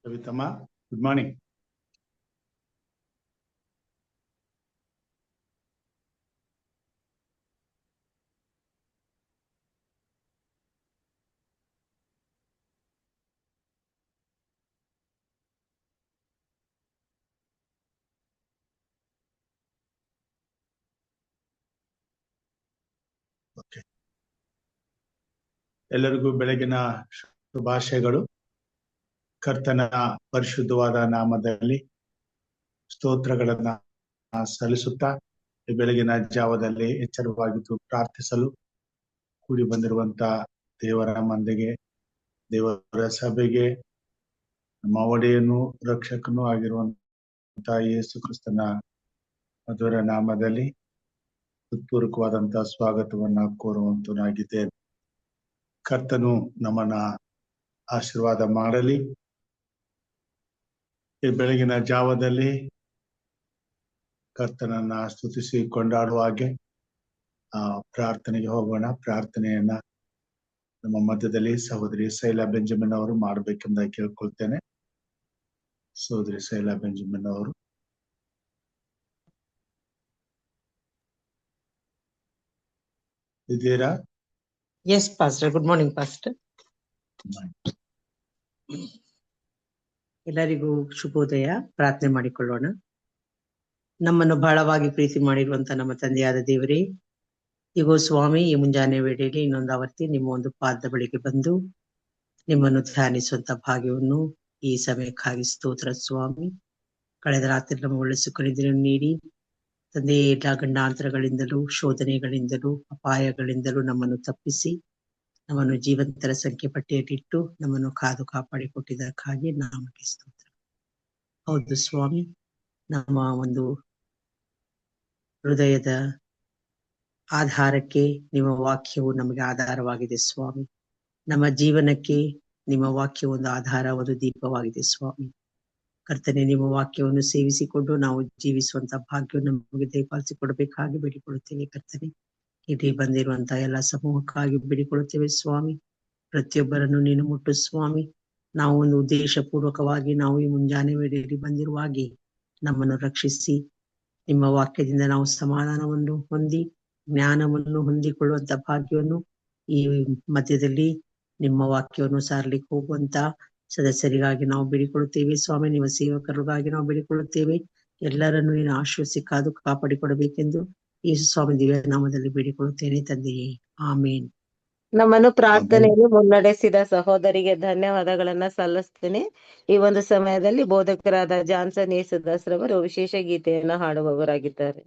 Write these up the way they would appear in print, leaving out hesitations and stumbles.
Kavithamma, good morning. ಎಲ್ಲರಿಗೂ ಬೆಳಗಿನ ಶುಭಾಶಯಗಳು. ಕರ್ತನ ಪರಿಶುದ್ಧವಾದ ನಾಮದಲ್ಲಿ ಸ್ತೋತ್ರಗಳನ್ನ ಸಲ್ಲಿಸುತ್ತಾ ಈ ಬೆಳಗಿನ ಜಾವದಲ್ಲಿ ಎಚ್ಚರವಾಗಿದ್ದು ಪ್ರಾರ್ಥಿಸಲು ಕೂಡಿ ಬಂದಿರುವಂತ ದೇವರ ಮಂದಿಗೆ, ದೇವರ ಸಭೆಗೆ, ನಮ್ಮ ಒಡೆಯನು ರಕ್ಷಕನೂ ಆಗಿರುವಂತ ಯೇಸು ಕ್ರಿಸ್ತನ ಮಧುರ ನಾಮದಲ್ಲಿ ಹೃತ್ಪೂರ್ವಕವಾದಂತಹ ಸ್ವಾಗತವನ್ನ ಕೋರುವಂತನಾಗಿದ್ದೇನೆ. ಕರ್ತನು ನಮ್ಮನ್ನ ಆಶೀರ್ವಾದ ಮಾಡಲಿ. ಈ ಬೆಳಗಿನ ಜಾವದಲ್ಲಿ ಕರ್ತನನ್ನ ಸ್ತುತಿಸಿ ಕೊಂಡಾಡುವ ಹಾಗೆ ಪ್ರಾರ್ಥನೆಗೆ ಹೋಗೋಣ. ಪ್ರಾರ್ಥನೆಯನ್ನ ನಮ್ಮ ಮಧ್ಯದಲ್ಲಿ ಸಹೋದರಿ ಶೈಲಾ ಬೆಂಜಮಿನ್ ಅವರು ಮಾಡಬೇಕೆಂದು ಕೇಳ್ಕೊಳ್ತೇನೆ. ಸಹೋದರಿ ಶೈಲಾ ಬೆಂಜಮಿನ್ ಅವರು ಇದ್ದೀರಾ? Yes, Pastor. Good morning, Pastor. ಎಲ್ಲರಿಗೂ ಶುಭೋದಯ. ಪ್ರಾರ್ಥನೆ ಮಾಡಿಕೊಳ್ಳೋಣ. ನಮ್ಮನ್ನು ಬಹಳವಾಗಿ ಪ್ರೀತಿ ಮಾಡಿರುವಂತ ನಮ್ಮ ತಂದೆಯಾದ ದೇವರೇ, ಇಗೋ ಸ್ವಾಮಿ, ಈ ಮುಂಜಾನೆ ವೇಳೆಯಲ್ಲಿ ಇನ್ನೊಂದು ಆವರ್ತಿ ನಿಮ್ಮ ಒಂದು ಪಾದದ ಬಳಿಗೆ ಬಂದು ನಿಮ್ಮನ್ನು ಧ್ಯಾನಿಸುವಂತ ಭಾಗ್ಯವನ್ನು ಈ ಸಮಯಕ್ಕಾಗಿ ಸ್ತೋತ್ರ ಸ್ವಾಮಿ. ಕಳೆದ ರಾತ್ರಿ ನಮ್ಮ ಒಳ್ಳೆ ಸುಖನಿದ್ದನ್ನು ನೀಡಿ ತಂದೆ ಎಲ್ಲ ಗಂಡಾಂತರಗಳಿಂದಲೂ, ಶೋಧನೆಗಳಿಂದಲೂ, ಅಪಾಯಗಳಿಂದಲೂ ನಮ್ಮನ್ನು ತಪ್ಪಿಸಿ ನಮ್ಮನ್ನು ಜೀವಂತರ ಸಂಖ್ಯೆ ಪಟ್ಟಿಯಲ್ಲಿಟ್ಟು ನಮ್ಮನ್ನು ಕಾದು ಕಾಪಾಡಿಕೊಟ್ಟಿದ್ದಕ್ಕಾಗಿ ನಾಮಕ್ಕೆ ಸ್ತೋತ್ರ. ಹೌದು ಸ್ವಾಮಿ, ನಮ್ಮ ಒಂದು ಹೃದಯದ ಆಧಾರಕ್ಕೆ ನಿಮ್ಮ ವಾಕ್ಯವು ನಮಗೆ ಆಧಾರವಾಗಿದೆ ಸ್ವಾಮಿ. ನಮ್ಮ ಜೀವನಕ್ಕೆ ನಿಮ್ಮ ವಾಕ್ಯ ಒಂದು ಆಧಾರ, ಒಂದು ದೀಪವಾಗಿದೆ ಸ್ವಾಮಿ. ಕರ್ತನೆ, ನಿಮ್ಮ ವಾಕ್ಯವನ್ನು ಸೇವಿಸಿಕೊಂಡು ನಾವು ಜೀವಿಸುವಂತ ಭಾಗ್ಯವನ್ನು ನಮಗೆ ದಯಪಾಲಿಸಿಕೊಡಬೇಕಾಗಿ ಬೇಡಿಕೊಳ್ಳುತ್ತೇವೆ. ಕರ್ತನೆ, ಇಲ್ಲಿ ಬಂದಿರುವಂತಹ ಎಲ್ಲ ಸಮೂಹಕ್ಕಾಗಿ ಬೇಡಿಕೊಳ್ಳುತ್ತೇವೆ ಸ್ವಾಮಿ. ಪ್ರತಿಯೊಬ್ಬರನ್ನು ನೀನು ಮುಟ್ಟು ಸ್ವಾಮಿ. ನಾವು ಒಂದು ಉದ್ದೇಶ ಪೂರ್ವಕವಾಗಿ ನಾವು ಈ ಮುಂಜಾನೆ ವೇಳೆಯಲ್ಲಿ ಬಂದಿರುವಾಗಿ ನಮ್ಮನ್ನು ರಕ್ಷಿಸಿ, ನಿಮ್ಮ ವಾಕ್ಯದಿಂದ ನಾವು ಸಮಾಧಾನವನ್ನು ಹೊಂದಿ ಜ್ಞಾನವನ್ನು ಹೊಂದಿಕೊಳ್ಳುವಂತ ಭಾಗ್ಯವನ್ನು ಈ ಮಧ್ಯದಲ್ಲಿ ನಿಮ್ಮ ವಾಕ್ಯವನ್ನು ಸಾರಲಿಕ್ಕೆ ಹೋಗುವಂತ ಸದಸ್ಯರಿಗಾಗಿ ನಾವು ಬೇಡಿಕೊಳ್ಳುತ್ತೇವೆ ಸ್ವಾಮಿ. ನಿಮ್ಮ ಸೇವಕರಿಗಾಗಿ ನಾವು ಬೇಡಿಕೊಳ್ಳುತ್ತೇವೆ. ಎಲ್ಲರನ್ನು ನೀನು ಆಶ್ವಸಿ ಕಾದು ಕಾಪಾಡಿಕೊಡಬೇಕೆಂದು ಯೇಸು ಸ್ವಾಮಿ ದಿವ್ಯ ನಾಮದಲ್ಲಿ ಬೇಡಿಕೊಳ್ಳುತ್ತೇನೆ ತಂದೆಯೇ, ಆಮೇನ್. ನಮ್ಮನ್ನು ಪ್ರಾರ್ಥನೆಯಲ್ಲಿ ಮುನ್ನಡೆಸಿದ ಸಹೋದರಿಗೆ ಧನ್ಯವಾದಗಳನ್ನ ಸಲ್ಲಿಸ್ತೇನೆ. ಈ ಒಂದು ಸಮಯದಲ್ಲಿ ಬೋಧಕರಾದ ಜಾನ್ಸನ್ ಯೇಸುದಾಸ್ರವರು ವಿಶೇಷ ಗೀತೆಯನ್ನ ಹಾಡುವವರಾಗಿದ್ದಾರೆ.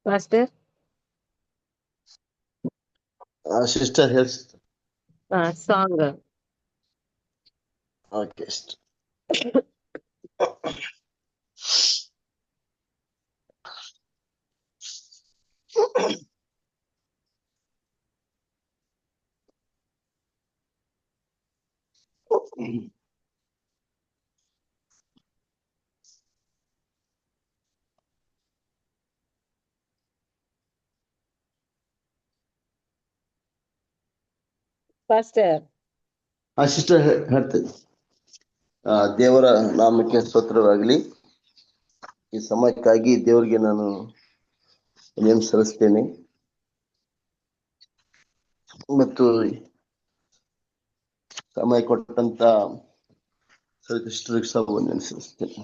ಮಾಸ್ಟರ್ ಸಿಸ್ಟರ್ ಹೇಳ್ಸ್ ಸಾಂಗ್. ಓಕೆ. ಪಾಸ್ಟರ್ ಸಿಸ್ಟರ್ ಹೇಳ್ತೇನೆ. ದೇವರ ನಾಮಕ್ಕೆ ಸ್ತೋತ್ರವಾಗಲಿ. ಈ ಸಮಯಕ್ಕಾಗಿ ದೇವರಿಗೆ ನಾನು ಸಲ್ಲಿಸ್ತೇನೆ ಮತ್ತು ಸಮಯ ಕೊಟ್ಟಂತ ಸಿಸ್ಟರ್ಗೆ ಸಹ ನೆನೆಸಿಸ್ತೇನೆ.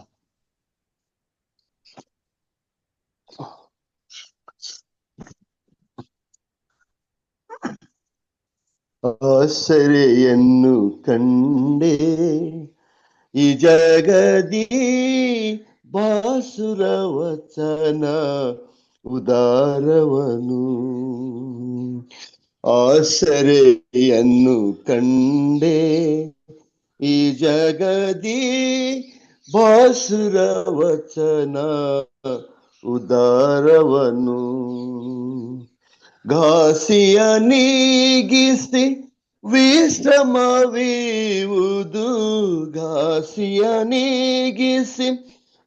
ಆಸರೆಯನ್ನು ಕಂಡೆ ಈ ಜಗದಿ ಬಾಸುರ ವಚನ ಉದಾರವನು. ಆಸರೆಯನ್ನು ಕಂಡೆ ಈ ಜಗದಿ ಬಾಸುರ ವಚನ ಉದಾರವನು. ಘಾಸಿಯ ನೀಗಿಸಿ ವಿಶ್ರಮವೀವುದು, ಘಾಸಿಯ ನೀಗಿಸಿ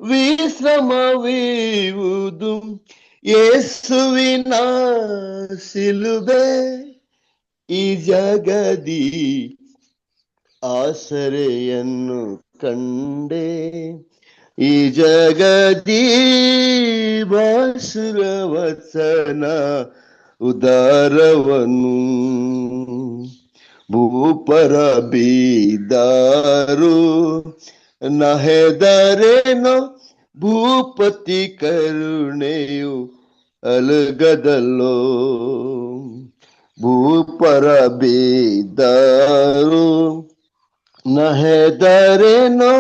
ವಿಶ್ರಮವೀವುದು ಯೇಸುವಿನ ಸಿಲುಬೆ ಈ ಜಗದಿ ಆಸರೆಯನ್ನು ಕಂಡೆ, ಈ ಜಗದಿ ಬಾಸುರ ವಚನ ಉದಾರವನು. ಭೂಪರ ಬೀದಾರು ನಹೆದರೇನೋ, ಭೂಪತಿ ಕರುಣೆಯು ಅಲಗದಲ್ಲೋ. ಭೂಪರ ಬೀದಾರು ನಹೆದರೇನೋ,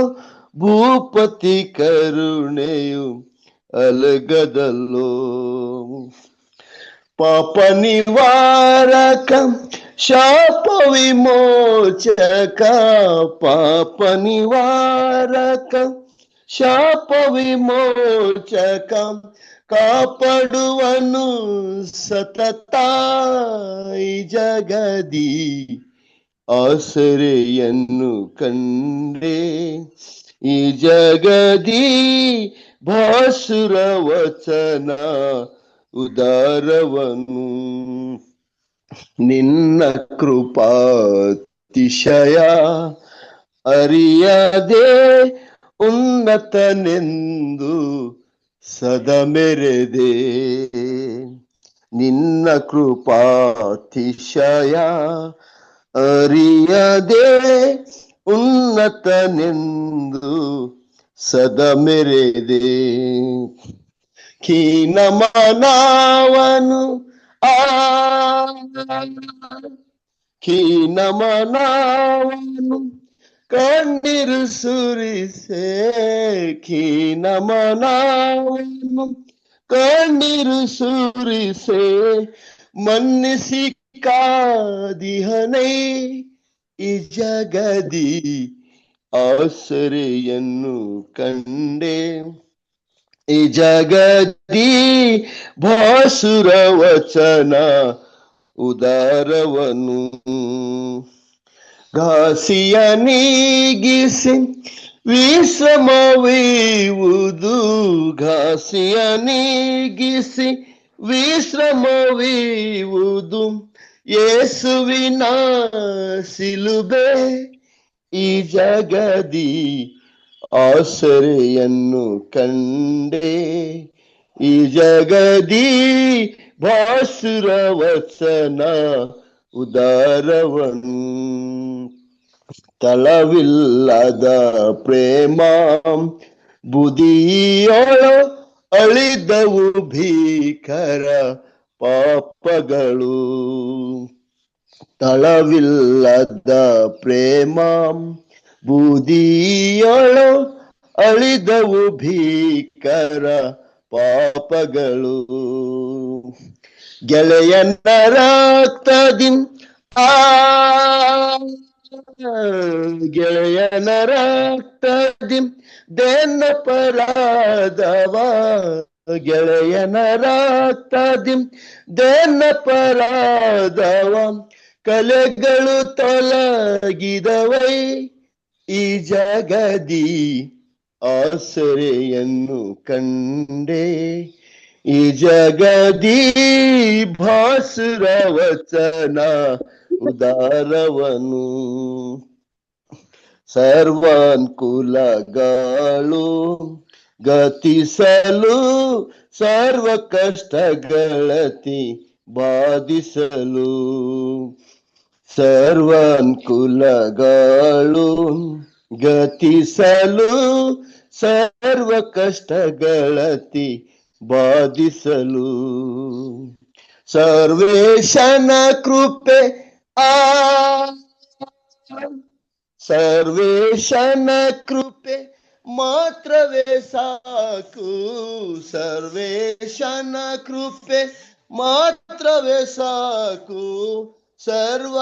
ಭೂಪತಿ ಕರುಣೆಯು ಅಲಗದಲ್ಲೋ. ಪಾಪ ನಿವಾರಕ ಶಾಪ ವಿಮೋಚಕ, ಪಾಪ ನಿವಾರಕ ಶಾಪ ವಿಮೋಚಕ, ಕಾಪಾಡುವನು ಸತತ ಈ ಜಗದಿ ಆಸರೆಯನ್ನು ಕಂಡೆ, ಈ ಜಗದಿ ಭಾಸುರ ವಚನ ಉದಾರವನು. ನಿನ್ನ ಕೃಪಾತಿಶಯ ಅರಿಯದೆ ಉನ್ನತನೆಂದು ಸದಾ ಮೆರೆದೆ, ನಿನ್ನ ಕೃಪಾತಿಶಯ ಅರಿಯದೆ ಉನ್ನತನೆಂದು ಸದಾ ಮೆರೆದೆ. ಖೀನಮನವನು ಖೀನಮನವನು ಕಣ್ಣೀರು ಸುರಿಸೆ, ಖೀನಮನವನು ಕಣ್ಣೀರು ಸುರಿಸೆ, ಮನ್ನಿಸಿ ಕಾದಿಹನೈ ಈ ಜಗದಿ ಆಸರೆಯನ್ನು ಕಂಡೆ, ಈ ಜಗದಿ ಭಾಸುರ ವಚನ ಉದಾರವನು. ಘಾಸಿಯ ನೀಗಿಸಿ ವಿಶ್ರಮವೀವುದು, ಘಾಸಿಯ ನೀಗಿಸಿ ವಿಶ್ರಮವೀವುದು, ಯೇಸುವಿನ ಸಿಲುಬೆ ಈ ಜಗದಿ ಆಸರೆಯನ್ನು ಕಂಡೆ, ಈ ಜಗದಿ ಭಾಸುರ ವಚನ ಉದಾರವನು. ತಳವಿಲ್ಲದ ಪ್ರೇಮ ಬುದಿಯೊಳ ಅಳಿದವು ಭೀಕರ ಪಾಪಗಳು, ತಳವಿಲ್ಲದ ಪ್ರೇಮ ಬುದಿಯೊಳು ಅಳಿದವು ಭೀಕರ ಪಾಪಗಳು. ಗೆಳೆಯನ ರಕ್ತದಿ ಗೆಳೆಯನ ರಕ್ತದಿ ದೇನ ಪರಾದವ, ಗೆಳೆಯನ ರಕ್ತದಿ ದೇನ ಪರಾದವ, ಕಲೆಗಳು ತೊಲಗಿದವೈ ಈ ಜಗದಿ ಆಸರೆಯನ್ನು ಕಂಡೆ, ಈ ಜಗದಿ ಭಾಸುರ ವಚನ ಉದಾರವನು. ಸರ್ವಾನುಕೂಲಗಳು ಗತಿಸಲು, ಸರ್ವ ಕಷ್ಟಗಳತಿ ಬಾಧಿಸಲು, ಸರ್ವಾನುಕೂಲಗಳು ಗತಿಸಲು, ಸರ್ವ ಕಷ್ಟಗಳತಿ ಬಾಧಿಸಲು, ಸರ್ವೇಶನ ಕೃಪೆ ಸರ್ವೇಶನ ಕೃಪೆ ಮಾತ್ರವೇ ಸಾಕು, ಸರ್ವೇಶನ ಕೃಪೆ ಮಾತ್ರವೇ ಸಾಕು, ಸರ್ವ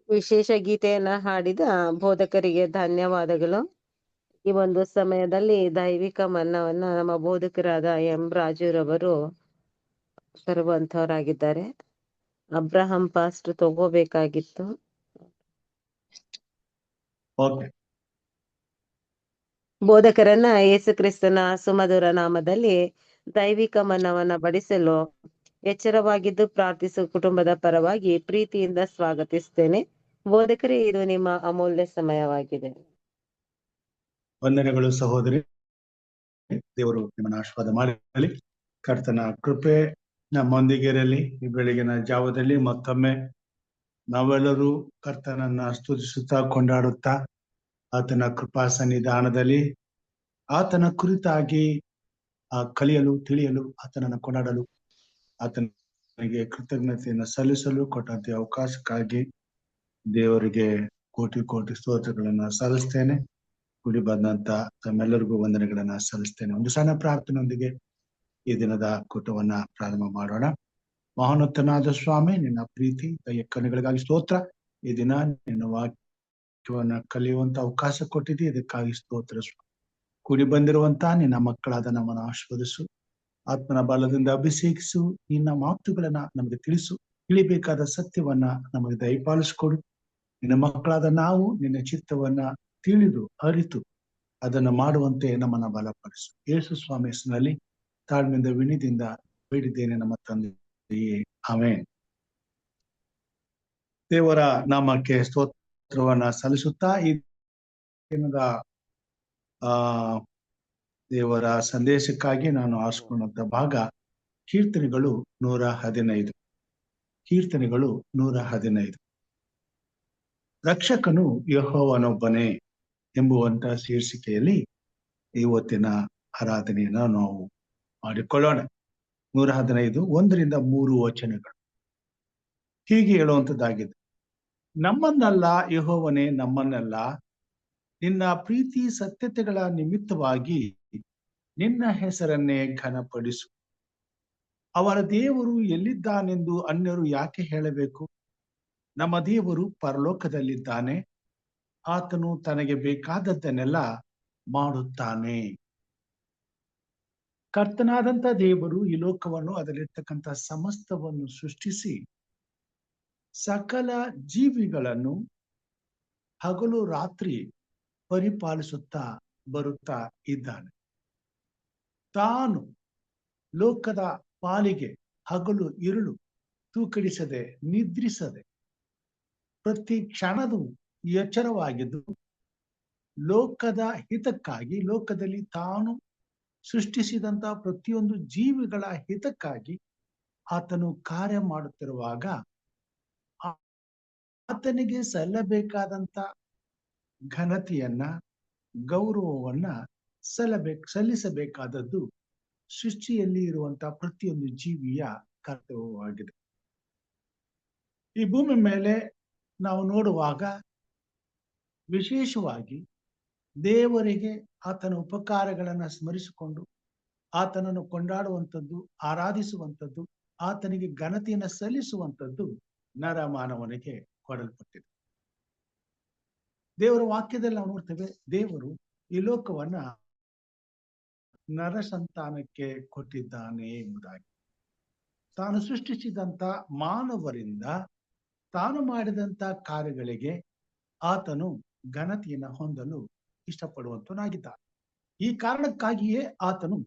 ವಿಶೇಷ ಗೀತೆಯನ್ನ ಹಾಡಿದ ಬೋಧಕರಿಗೆ ಧನ್ಯವಾದಗಳು. ಈ ಒಂದು ಸಮಯದಲ್ಲಿ ದೈವಿಕ ಮನ್ನವನ್ನ ನಮ್ಮ ಬೋಧಕರಾದ ಎಂ ರಾಜುರವರು ತರುವಂತವರಾಗಿದ್ದಾರೆ. ಅಬ್ರಹಂ ಪಾಸ್ಟರ್ ತಗೋಬೇಕಾಗಿತ್ತು. ಓಕೆ. ಬೋಧಕರನ್ನ ಯೇಸು ಕ್ರಿಸ್ತನ ಸುಮಧುರ ನಾಮದಲ್ಲಿ ದೈವಿಕ ಮನ್ನವನ್ನ ಬಡಿಸಲು ಎಚ್ಚರವಾಗಿದ್ದು ಪ್ರಾರ್ಥಿಸುವ ಕುಟುಂಬದ ಪರವಾಗಿ ಪ್ರೀತಿಯಿಂದ ಸ್ವಾಗತಿಸ್ತೇನೆ. ಬೋಧಕರೇ, ಇದು ನಿಮ್ಮ ಅಮೂಲ್ಯ ಸಮಯವಾಗಿದೆ. ವಂದನೆಗಳು ಸಹೋದರಿ. ದೇವರು ನಿಮ್ಮನ್ನು ಆಶೀರ್ವಾದ ಮಾಡಲಿ. ಕರ್ತನ ಕೃಪೆ ನಮ್ಮೊಂದಿಗೆ ಇರಲಿ. ಈ ಬೆಳಗಿನ ಜಾವದಲ್ಲಿ ಮತ್ತೊಮ್ಮೆ ನಾವೆಲ್ಲರೂ ಕರ್ತನನ್ನ ಸ್ತುತಿಸುತ್ತಾ ಕೊಂಡಾಡುತ್ತಾ ಆತನ ಕೃಪಾ ಸನ್ನಿಧಾನದಲ್ಲಿ ಆತನ ಕುರಿತಾಗಿ ಕಲಿಯಲು, ತಿಳಿಯಲು, ಆತನನ್ನು ಕೊಂಡಾಡಲು, ಆತನಿಗೆ ಕೃತಜ್ಞತೆಯನ್ನು ಸಲ್ಲಿಸಲು ಕೊಟ್ಟಂತೆ ಅವಕಾಶಕ್ಕಾಗಿ ದೇವರಿಗೆ ಕೋಟಿ ಕೋಟಿ ಸ್ತೋತ್ರಗಳನ್ನ ಸಲ್ಲಿಸ್ತೇನೆ. ಕೂಡಿ ಬಂದಂತ ತಮ್ಮೆಲ್ಲರಿಗೂ ವಂದನೆಗಳನ್ನ ಸಲ್ಲಿಸ್ತೇನೆ. ಒಂದು ಸಣ್ಣ ಪ್ರಾರ್ಥನೆಯೊಂದಿಗೆ ಈ ದಿನದ ಕೂಟವನ್ನ ಪ್ರಾರಂಭ ಮಾಡೋಣ. ಮಹೋನ್ನತನಾದ ಸ್ವಾಮಿ, ನಿನ್ನ ಪ್ರೀತಿ ದಯ ಕರುಣೆಗಳಿಗಾಗಿ ಸ್ತೋತ್ರ. ಈ ದಿನ ನಿನ್ನ ವಾಕ್ಯವನ್ನ ಕಲಿಯುವಂತ ಅವಕಾಶ ಕೊಟ್ಟಿದ್ದಿ, ಇದಕ್ಕಾಗಿ ಸ್ತೋತ್ರ ಸ್ವಾಮಿ. ಕೂಡಿ ಬಂದಿರುವಂತ ನಿನ್ನ ಮಕ್ಕಳಾದ ನಮ್ಮನ್ನು ಆಶೀರ್ವದಿಸು, ಆತ್ಮನ ಬಲದಿಂದ ಅಭಿಷೇಕಿಸು, ನಿನ್ನ ಮಾತುಗಳನ್ನ ನಮಗೆ ತಿಳಿಸು, ತಿಳಿಬೇಕಾದ ಸತ್ಯವನ್ನ ನಮಗೆ ದಯಪಾಲಿಸಿಕೊಡು. ನಿನ್ನ ಮಕ್ಕಳಾದ ನಾವು ನಿನ್ನ ಚಿತ್ತವನ್ನ ತಿಳಿದು ಅರಿತು ಅದನ್ನು ಮಾಡುವಂತೆ ನಮ್ಮನ್ನ ಬಲಪಡಿಸು. ಯೇಸು ಸ್ವಾಮಿ ಹೆಸರಿನಲ್ಲಿ ತಾಳ್ಮೆಯಿಂದ ವಿನಯದಿಂದ ಬೇಡಿದ್ದೇನೆ ನಮ್ಮ ತಂದೆಯೇ, ಆಮೆನ್. ದೇವರ ನಾಮಕ್ಕೆ ಸ್ತೋತ್ರವನ್ನ ಸಲ್ಲಿಸುತ್ತಾ ಈ ದಿನದ ದೇವರ ಸಂದೇಶಕ್ಕಾಗಿ ನಾನು ಆರಿಸಿಕೊಂಡಂತ ಭಾಗ ಕೀರ್ತನೆಗಳು 115. ಕೀರ್ತನೆಗಳು 115. ರಕ್ಷಕನು ಯೆಹೋವನೊಬ್ಬನೇ ಎಂಬುವಂತ ಶೀರ್ಷಿಕೆಯಲ್ಲಿ ಇವತ್ತಿನ ಆರಾಧನೆಯನ್ನ ನಾವು ಮಾಡಿಕೊಳ್ಳೋಣ. 115 1ರಿಂದ 3 ವಚನಗಳು ಹೀಗೆ ಹೇಳುವಂತದ್ದಾಗಿದೆ. ನಮ್ಮನ್ನಲ್ಲ ಯೆಹೋವನೇ, ನಮ್ಮನ್ನೆಲ್ಲ ನಿನ್ನ ಪ್ರೀತಿ ಸತ್ಯತೆಗಳ ನಿಮಿತ್ತವಾಗಿ ನಿನ್ನ ಹೆಸರನ್ನೇ ಘನಪಡಿಸು. ಅವರ ದೇವರು ಎಲ್ಲಿದ್ದಾನೆಂದು ಅನ್ಯರು ಯಾಕೆ ಹೇಳಬೇಕು? ನಮ್ಮ ದೇವರು ಪರಲೋಕದಲ್ಲಿದ್ದಾನೆ, ಆತನು ತನಗೆ ಬೇಕಾದದ್ದನ್ನೆಲ್ಲ ಮಾಡುತ್ತಾನೆ. ಕರ್ತನಾದಂತ ದೇವರು ಈ ಲೋಕವನ್ನು, ಅದರಲ್ಲಿರ್ತಕ್ಕಂಥ ಸಮಸ್ತವನ್ನು ಸೃಷ್ಟಿಸಿ ಸಕಲ ಜೀವಿಗಳನ್ನು ಹಗಲು ರಾತ್ರಿ ಪರಿಪಾಲಿಸುತ್ತಾ ಬರುತ್ತಾ ಇದ್ದಾನೆ. ತಾನು ಲೋಕದ ಪಾಲಿಗೆ ಹಗಲು ಇರುಳು ತೂಕಡಿಸದೆ ನಿದ್ರಿಸದೆ ಪ್ರತಿ ಕ್ಷಣದೂ ಎಚ್ಚರವಾಗಿದ್ದು ಲೋಕದ ಹಿತಕ್ಕಾಗಿ, ಲೋಕದಲ್ಲಿ ತಾನು ಸೃಷ್ಟಿಸಿದಂತ ಪ್ರತಿಯೊಂದು ಜೀವಿಗಳ ಹಿತಕ್ಕಾಗಿ ಆತನು ಕಾರ್ಯ ಮಾಡುತ್ತಿರುವಾಗ ಆತನಿಗೆ ಸಲ್ಲಬೇಕಾದಂತ ಘನತೆಯನ್ನ, ಗೌರವವನ್ನ ಸಲ್ಲಿಸಬೇಕಾದದ್ದು ಸೃಷ್ಟಿಯಲ್ಲಿ ಇರುವಂತಹ ಪ್ರತಿಯೊಂದು ಜೀವಿಯ ಕರ್ತವ್ಯವಾಗಿದೆ. ಈ ಭೂಮಿ ಮೇಲೆ ನಾವು ನೋಡುವಾಗ ವಿಶೇಷವಾಗಿ ದೇವರಿಗೆ ಆತನ ಉಪಕಾರಗಳನ್ನ ಸ್ಮರಿಸಿಕೊಂಡು ಆತನನ್ನು ಕೊಂಡಾಡುವಂಥದ್ದು, ಆರಾಧಿಸುವಂಥದ್ದು, ಆತನಿಗೆ ಘನತೆಯನ್ನು ಸಲ್ಲಿಸುವಂಥದ್ದು ನರಮಾನವನಿಗೆ ಕೊಡಲ್ಪಟ್ಟಿದೆ. ದೇವರ ವಾಕ್ಯದಲ್ಲಿ ನಾವು ನೋಡ್ತೇವೆ, ದೇವರು ಈ ಲೋಕವನ್ನ ನರ ಸಂತಾನಕ್ಕೆ ಕೊಟ್ಟಿದ್ದಾನೆ ಎಂಬುದಾಗಿ. ತಾನು ಸೃಷ್ಟಿಸಿದಂತ ಮಾನವರಿಂದ ತಾನು ಮಾಡಿದಂತ ಕಾರ್ಯಗಳಿಗೆ ಆತನು ಘನತೆಯನ್ನು ಹೊಂದಲು ಇಷ್ಟಪಡುವಂತನಾಗಿದ್ದಾನೆ. ಈ ಕಾರಣಕ್ಕಾಗಿಯೇ ಆತನು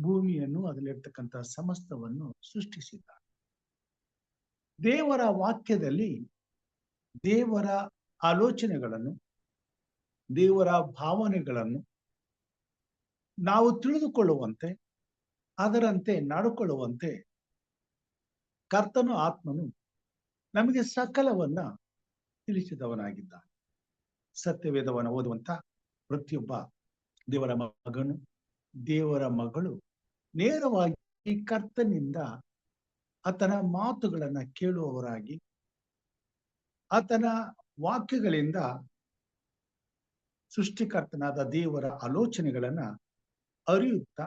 ಭೂಮಿಯನ್ನು, ಅದರಲ್ಲಿರ್ತಕ್ಕಂಥ ಸಮಸ್ತವನ್ನು ಸೃಷ್ಟಿಸಿದ್ದಾನೆ. ದೇವರ ವಾಕ್ಯದಲ್ಲಿ ದೇವರ ಆಲೋಚನೆಗಳನ್ನು, ದೇವರ ಭಾವನೆಗಳನ್ನು ನಾವು ತಿಳಿದುಕೊಳ್ಳುವಂತೆ, ಅದರಂತೆ ನಡ್ಕೊಳ್ಳುವಂತೆ ಕರ್ತನು ಆತ್ಮನು ನಮಗೆ ಸಕಲವನ್ನ ತಿಳಿಸಿದವನಾಗಿದ್ದಾನೆ. ಸತ್ಯವೇದವನ್ನು ಓದುವಂತ ಪ್ರತಿಯೊಬ್ಬ ದೇವರ ಮಗನು, ದೇವರ ಮಗಳು ನೇರವಾಗಿ ಕರ್ತನಿಂದ ಆತನ ಮಾತುಗಳನ್ನ ಕೇಳುವವರಾಗಿ, ಆತನ ವಾಕ್ಯಗಳಿಂದ ಸೃಷ್ಟಿಕರ್ತನಾದ ದೇವರ ಆಲೋಚನೆಗಳನ್ನ ಅರಿಯುತ್ತಾ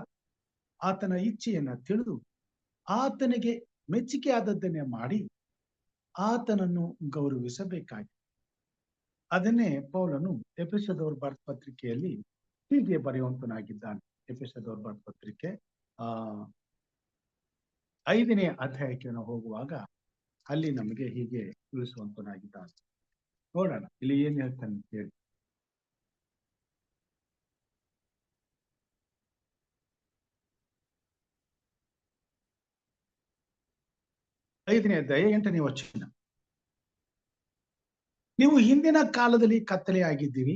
ಆತನ ಇಚ್ಛೆಯನ್ನ ತಿಳಿದು ಆತನಿಗೆ ಮೆಚ್ಚುಗೆ ಆದದ್ದನ್ನೇ ಮಾಡಿ ಆತನನ್ನು ಗೌರವಿಸಬೇಕಾಗಿ. ಅದನ್ನೇ ಪೌಲನು ಎಫೆಸದವರ ಬರೆದ ಪತ್ರಿಕೆಯಲ್ಲಿ ಹೀಗೆ ಬರೆಯುವಂತನಾಗಿದ್ದಾನೆ. ಎಫೆಸದವರ ಬರೆದ ಪತ್ರಿಕೆ 5ನೇ ಅಧ್ಯಾಯಕ್ಕೆ ನಾವು ಹೋಗುವಾಗ ಅಲ್ಲಿ ನಮಗೆ ಹೀಗೆ ತಿಳಿಸುವಂತನಾಗಿದ್ದಾನೆ. ನೋಡೋಣ ಇಲ್ಲಿ ಏನ್ ಹೇಳ್ತಾನೆ ಅಂತ ಹೇಳಿ. 5ನೇ ಅಧ್ಯಾಯ 8ನೇ ವಚನ. ನೀವು ಹಿಂದಿನ ಕಾಲದಲ್ಲಿ ಕತ್ತಲೆಯಾಗಿದ್ದೀರಿ,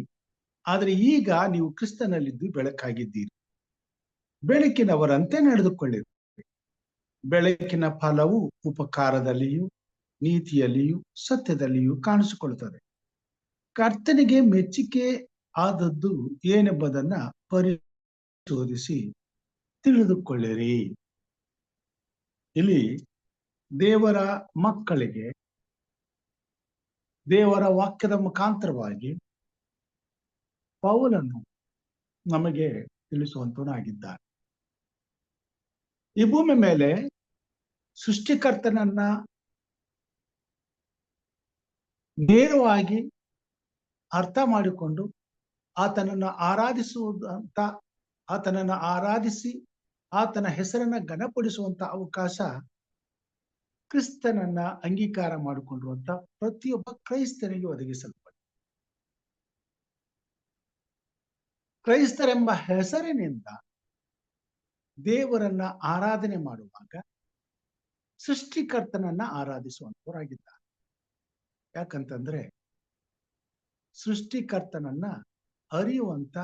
ಆದರೆ ಈಗ ನೀವು ಕ್ರಿಸ್ತನಲ್ಲಿದ್ದು ಬೆಳಕಾಗಿದ್ದೀರಿ. ಬೆಳಕಿನವರಂತೆ ನಡೆದುಕೊಳ್ಳಿರಿ. ಬೆಳಕಿನ ಫಲವು ಉಪಕಾರದಲ್ಲಿಯೂ ನೀತಿಯಲ್ಲಿಯೂ ಸತ್ಯದಲ್ಲಿಯೂ ಕಾಣಿಸಿಕೊಳ್ಳುತ್ತದೆ. ಕರ್ತನಿಗೆ ಮೆಚ್ಚುಗೆ ಆದದ್ದು ಏನೆಂಬುದನ್ನ ಪರಿಶೋಧಿಸಿ ತಿಳಿದುಕೊಳ್ಳಿರಿ. ಇಲ್ಲಿ ದೇವರ ಮಕ್ಕಳಿಗೆ ದೇವರ ವಾಕ್ಯದ ಮುಖಾಂತರವಾಗಿ ಪೌಲನು ನಮಗೆ ತಿಳಿಸುವಂತನಾಗಿದ್ದಾನೆ. ಈ ಭೂಮಿ ಮೇಲೆ ಸೃಷ್ಟಿಕರ್ತನನ್ನ ನೇರವಾಗಿ ಅರ್ಥ ಮಾಡಿಕೊಂಡು ಆತನನ್ನು ಆರಾಧಿಸಿ ಆತನ ಹೆಸರನ್ನ ಘನಪಡಿಸುವಂತ ಅವಕಾಶ ಕ್ರಿಸ್ತನನ್ನ ಅಂಗೀಕಾರ ಮಾಡಿಕೊಂಡಿರುವಂತ ಪ್ರತಿಯೊಬ್ಬ ಕ್ರೈಸ್ತನಿಗೆ ಒದಗಿಸಲ್ಪಟ್ಟಿದೆ. ಕ್ರೈಸ್ತರೆಂಬ ಹೆಸರಿನಿಂದ ದೇವರನ್ನ ಆರಾಧನೆ ಮಾಡುವಾಗ ಸೃಷ್ಟಿಕರ್ತನನ್ನ ಆರಾಧಿಸುವಂತವರಾಗಿದ್ದಾರೆ. ಯಾಕಂತಂದ್ರೆ ಸೃಷ್ಟಿಕರ್ತನನ್ನ ಅರಿಯುವಂತ,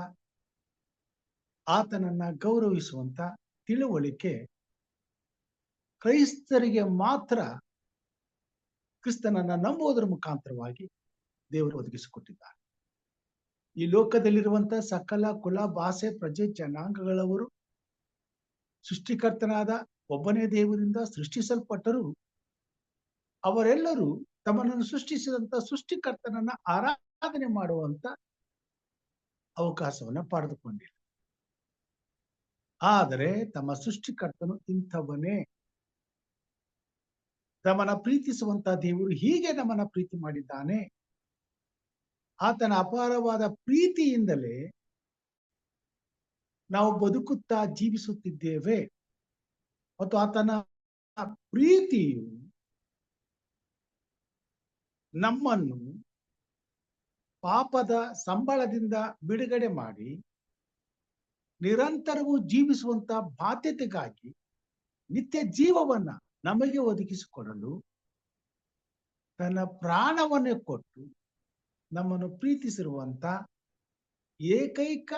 ಆತನನ್ನ ಗೌರವಿಸುವಂತ ತಿಳುವಳಿಕೆ ಕ್ರೈಸ್ತರಿಗೆ ಮಾತ್ರ ಕ್ರಿಸ್ತನನ್ನ ನಂಬುವುದರ ಮುಖಾಂತರವಾಗಿ ದೇವರು ಒದಗಿಸಿಕೊಟ್ಟಿದ್ದಾರೆ. ಈ ಲೋಕದಲ್ಲಿರುವಂತ ಸಕಲ ಕುಲ, ಭಾಷೆ, ಪ್ರಜೆ, ಜನಾಂಗಗಳವರು ಸೃಷ್ಟಿಕರ್ತನಾದ ಒಬ್ಬನೇ ದೇವರಿಂದ ಸೃಷ್ಟಿಸಲ್ಪಟ್ಟರು. ಅವರೆಲ್ಲರೂ ತಮ್ಮನ್ನು ಸೃಷ್ಟಿಸಿದಂತ ಸೃಷ್ಟಿಕರ್ತನನ್ನ ಆರಾಧನೆ ಮಾಡುವಂತ ಅವಕಾಶವನ್ನ ಪಡೆದುಕೊಂಡಿಲ್ಲ. ಆದರೆ ತಮ್ಮ ಸೃಷ್ಟಿಕರ್ತನು ಇಂಥವನೇ, ನಮ್ಮನ್ನ ಪ್ರೀತಿಸುವಂತ ದೇವರು ಹೀಗೆ ನಮ್ಮನ್ನ ಪ್ರೀತಿ ಮಾಡಿದ್ದಾನೆ, ಆತನ ಅಪಾರವಾದ ಪ್ರೀತಿಯಿಂದಲೇ ನಾವು ಬದುಕುತ್ತಾ ಜೀವಿಸುತ್ತಿದ್ದೇವೆ ಮತ್ತು ಆತನ ಪ್ರೀತಿಯು ನಮ್ಮನ್ನು ಪಾಪದ ಸಂಬಳದಿಂದ ಬಿಡುಗಡೆ ಮಾಡಿ ನಿರಂತರವೂ ಜೀವಿಸುವಂತ ಬಾಧ್ಯತೆಗಾಗಿ ನಿತ್ಯ ಜೀವವನ್ನ ನಮಗೆ ಒದಗಿಸಿಕೊಡಲು ತನ್ನ ಪ್ರಾಣವನ್ನೇ ಕೊಟ್ಟು ನಮ್ಮನ್ನು ಪ್ರೀತಿಸಿರುವಂತ ಏಕೈಕ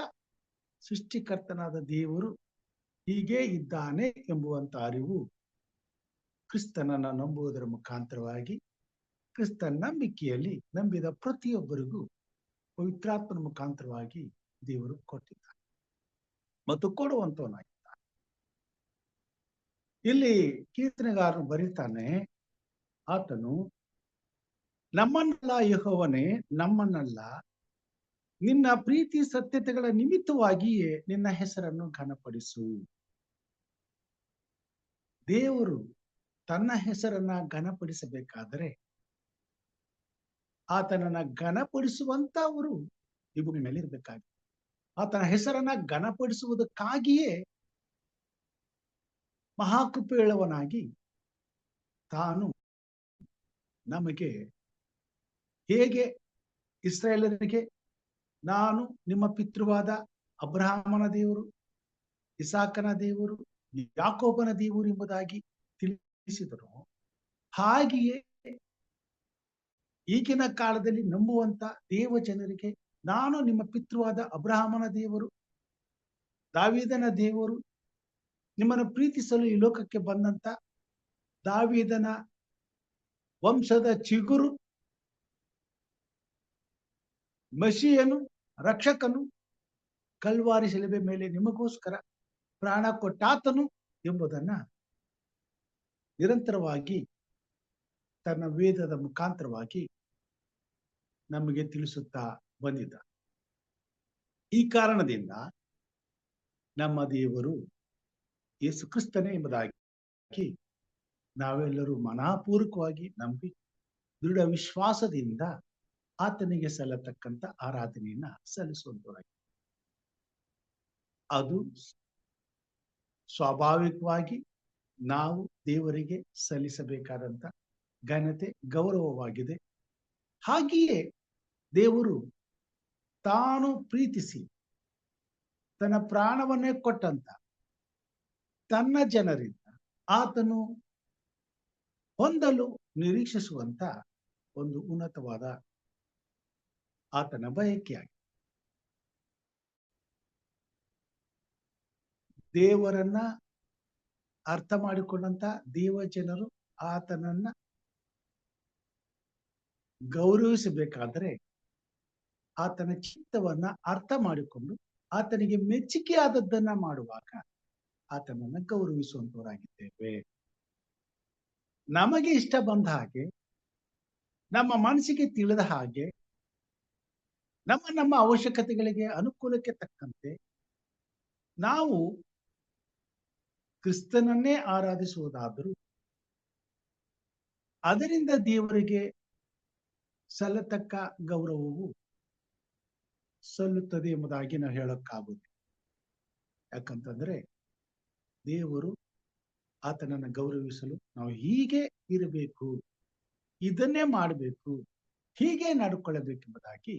ಸೃಷ್ಟಿಕರ್ತನಾದ ದೇವರು ಹೀಗೆ ಇದ್ದಾನೆ ಎಂಬುವಂತ ಅರಿವು ಕ್ರಿಸ್ತನನ್ನ ನಂಬುವುದರ ಮುಖಾಂತರವಾಗಿ ಕ್ರಿಸ್ತನ ನಂಬಿಕೆಯಲ್ಲಿ ನಂಬಿದ ಪ್ರತಿಯೊಬ್ಬರಿಗೂ ಪವಿತ್ರಾತ್ಮನ ಮುಖಾಂತರವಾಗಿ ದೇವರು ಕೊಟ್ಟಿದ್ದಾನೆ ಮತ್ತು ಕೊಡುವಂತವನಾಗಿದ್ದಾನೆ. ಇಲ್ಲಿ ಕೀರ್ತನೆಗಾರನು ಬರೀತಾನೆ, ಆತನು ನಮ್ಮನ್ನಲ್ಲ ಯೆಹೋವನೇ, ನಮ್ಮನ್ನಲ್ಲ, ನಿನ್ನ ಪ್ರೀತಿ ಸತ್ಯತೆಗಳ ನಿಮಿತ್ತವಾಗಿಯೇ ನಿನ್ನ ಹೆಸರನ್ನು ಘನಪಡಿಸು. ದೇವರು ತನ್ನ ಹೆಸರನ್ನ ಘನಪಡಿಸಬೇಕಾದರೆ ಆತನನ್ನ ಘನಪಡಿಸುವಂತವರು ಈ ಭೂಮಿ ಮೇಲೆ ಇರಬೇಕಾಗಿದೆ. ಆತನ ಹೆಸರನ್ನ ಘನಪಡಿಸುವುದಕ್ಕಾಗಿಯೇ ಮಹಾಕೃಪೆಯುಳ್ಳವನಾಗಿ ತಾನು ನಮಗೆ ಹೇಗೆ ಇಸ್ರಾಯೇಲರಿಗೆ ನಾನು ನಿಮ್ಮ ಪಿತೃವಾದ ಅಬ್ರಹಾಮನ ದೇವರು, ಇಸಾಕನ ದೇವರು, ಯಾಕೋಬನ ದೇವರು ಎಂಬುದಾಗಿ ತಿಳಿಸಿದರು, ಹಾಗೆಯೇ ಈಗಿನ ಕಾಲದಲ್ಲಿ ನಂಬುವಂತ ದೇವ ಜನರಿಗೆ ನಾನು ನಿಮ್ಮ ಪಿತೃವಾದ ಅಬ್ರಹಾಮನ ದೇವರು, ದಾವೀದನ ದೇವರು, ನಿಮ್ಮನ್ನು ಪ್ರೀತಿಸಲು ಈ ಲೋಕಕ್ಕೆ ಬಂದಂತ ದಾವೀದನ ವಂಶದ ಚಿಗುರು, ಮಶೀಯನು, ರಕ್ಷಕನು, ಕಲ್ವಾರಿ ಶಿಲುಬೆ ಮೇಲೆ ನಿಮಗೋಸ್ಕರ ಪ್ರಾಣ ಕೊಟ್ಟಾತನು ಎಂಬುದನ್ನ ನಿರಂತರವಾಗಿ ತನ್ನ ವೇದದ ಮುಖಾಂತರವಾಗಿ ನಮಗೆ ತಿಳಿಸುತ್ತಾ ಬಂದಿದ್ದ. ಈ ಕಾರಣದಿಂದ ನಮ್ಮ ದೇವರು ಯೇಸು ಕ್ರಿಸ್ತನೇ ಎಂಬುದಾಗಿ ನಾವೆಲ್ಲರೂ ಮನಪೂರ್ವಕವಾಗಿ ನಂಬಿ ದೃಢ ವಿಶ್ವಾಸದಿಂದ ಆತನಿಗೆ ಸಲ್ಲತಕ್ಕಂತ ಆರಾಧನೆಯನ್ನ ಸಲ್ಲಿಸುವಂತವರಾಗಿ, ಅದು ಸ್ವಾಭಾವಿಕವಾಗಿ ನಾವು ದೇವರಿಗೆ ಸಲ್ಲಿಸಬೇಕಾದಂತ ಘನತೆ ಗೌರವವಾಗಿದೆ. ಹಾಗೆಯೇ ದೇವರು ತಾನು ಪ್ರೀತಿಸಿ ತನ್ನ ಪ್ರಾಣವನ್ನೇ ಕೊಟ್ಟಂತ ತನ್ನ ಜನರಿಂದ ಆತನು ಹೊಂದಲು ನಿರೀಕ್ಷಿಸುವಂತ ಒಂದು ಉನ್ನತವಾದ ಆತನ ಬಯಕೆಯಾಗಿದೆ. ದೇವರನ್ನ ಅರ್ಥ ಮಾಡಿಕೊಂಡಂತ ದೇವ ಜನರು ಆತನನ್ನ ಗೌರವಿಸಬೇಕಾದರೆ ಆತನ ಚಿತ್ತವನ್ನ ಅರ್ಥ ಮಾಡಿಕೊಂಡು ಆತನಿಗೆ ಮೆಚ್ಚುಗೆ ಆದದ್ದನ್ನ ಮಾಡುವಾಗ ಆತನನ್ನ ಗೌರವಿಸುವಂತವರಾಗಿದ್ದೇವೆ. ನಮಗೆ ಇಷ್ಟ ಬಂದ ಹಾಗೆ, ನಮ್ಮ ಮನಸ್ಸಿಗೆ ತಿಳಿದ ಹಾಗೆ, ನಮ್ಮ ಅವಶ್ಯಕತೆಗಳಿಗೆ ಅನುಕೂಲಕ್ಕೆ ತಕ್ಕಂತೆ ನಾವು ಕ್ರಿಸ್ತನನ್ನೇ ಆರಾಧಿಸುವುದಾದರೂ ಅದರಿಂದ ದೇವರಿಗೆ ಸಲ್ಲತಕ್ಕ ಗೌರವವು ಸಲ್ಲುತ್ತದೆ ಎಂಬುದಾಗಿ ನಾವು ಹೇಳಕ್ಕಾಗುತ್ತೆ. ಯಾಕಂತಂದ್ರೆ ದೇವರು ಆತನನ್ನು ಗೌರವಿಸಲು ನಾವು ಹೀಗೆ ಇರಬೇಕು, ಇದನ್ನೇ ಮಾಡಬೇಕು, ಹೀಗೆ ನಡ್ಕೊಳ್ಳಬೇಕೆಂಬುದಾಗಿ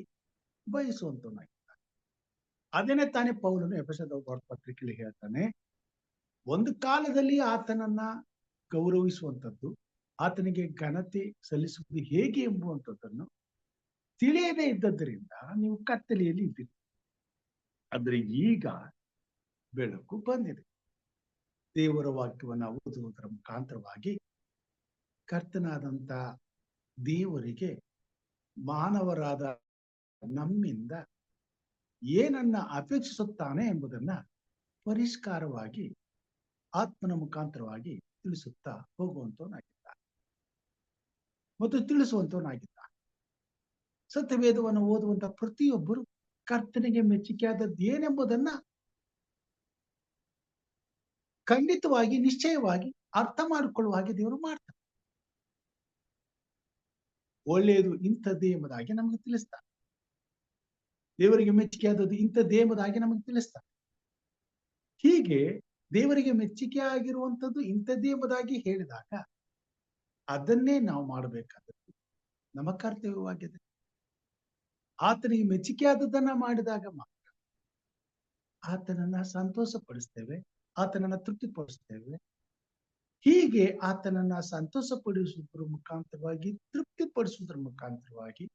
ಬಯಸುವಂತವನಾಗಿದ್ದಾನೆ. ಅದನ್ನೇ ತಾನೇ ಪೌಲನು ಎಫೆಸದ ಪತ್ರಿಕೆಯಲ್ಲಿ ಹೇಳ್ತಾನೆ, ಒಂದು ಕಾಲದಲ್ಲಿ ಆತನನ್ನ ಗೌರವಿಸುವಂಥದ್ದು, ಆತನಿಗೆ ಘನತೆ ಸಲ್ಲಿಸುವುದು ಹೇಗೆ ಎಂಬುವಂಥದ್ದನ್ನು ತಿಳಿಯದೇ ಇದ್ದದ್ದರಿಂದ ನೀವು ಕತ್ತಲೆಯಲ್ಲಿ ಇದ್ದೀರಿ. ಆದ್ರೆ ಈಗ ಬೆಳಕು ಬಂದಿದೆ. ದೇವರ ವಾಕ್ಯವನ್ನ ಓದುವುದರ ಮುಖಾಂತರವಾಗಿ ಕರ್ತನಾದಂತ ದೇವರಿಗೆ ಮಾನವರಾದ ನಮ್ಮಿಂದ ಏನನ್ನ ಅಪೇಕ್ಷಿಸುತ್ತಾನೆ ಎಂಬುದನ್ನ ಪರಿಷ್ಕಾರವಾಗಿ ಆತ್ಮನ ಮುಖಾಂತರವಾಗಿ ತಿಳಿಸುತ್ತಾ ಹೋಗುವಂತವನಾಗಿದ್ದ ಮತ್ತು ತಿಳಿಸುವಂತವನಾಗಿದ್ದ. ಸತ್ಯವೇದವನ್ನು ಓದುವಂತ ಪ್ರತಿಯೊಬ್ಬರು ಕರ್ತನಿಗೆ ಮೆಚ್ಚುಗೆಯಾದದ್ದು ಏನೆಂಬುದನ್ನ ಖಂಡಿತವಾಗಿ ನಿಶ್ಚಯವಾಗಿ ಅರ್ಥ ಮಾಡಿಕೊಳ್ಳುವ ಹಾಗೆ ದೇವರು ಮಾಡ್ತಾರೆ. ಒಳ್ಳೆಯದು ಇಂಥದ್ದೇ ಎಂಬುದಾಗಿ ನಮಗೆ ತಿಳಿಸ್ತಾರೆ. ದೇವರಿಗೆ ಮೆಚ್ಚುಗೆಯಾದದ್ದು ಇಂಥದ್ದೇ ಎಂಬುದಾಗಿ ನಮಗೆ ತಿಳಿಸ್ತಾರೆ. ಹೀಗೆ ದೇವರಿಗೆ ಮೆಚ್ಚುಗೆ ಆಗಿರುವಂಥದ್ದು ಇಂಥದ್ದೇ ಎಂಬುದಾಗಿ ಹೇಳಿದಾಗ ಅದನ್ನೇ ನಾವು ಮಾಡಬೇಕಾದದ್ದು ನಮ್ಮ ಕರ್ತವ್ಯವಾಗಿದೆ. ಆತನಿಗೆ ಮೆಚ್ಚುಗೆ ಆದದ್ದನ್ನ ಮಾಡಿದಾಗ ಮಾತ್ರ ಆತನನ್ನ ಸಂತೋಷಪಡಿಸ್ತೇವೆ, ಆತನನ್ನ ತೃಪ್ತಿಪಡಿಸ್ತೇವೆ. ಹೀಗೆ ಆತನನ್ನ ಸಂತೋಷಪಡಿಸುವುದರ ಮುಖಾಂತರವಾಗಿ, ತೃಪ್ತಿಪಡಿಸುವುದರ ಮುಖಾಂತರವಾಗಿ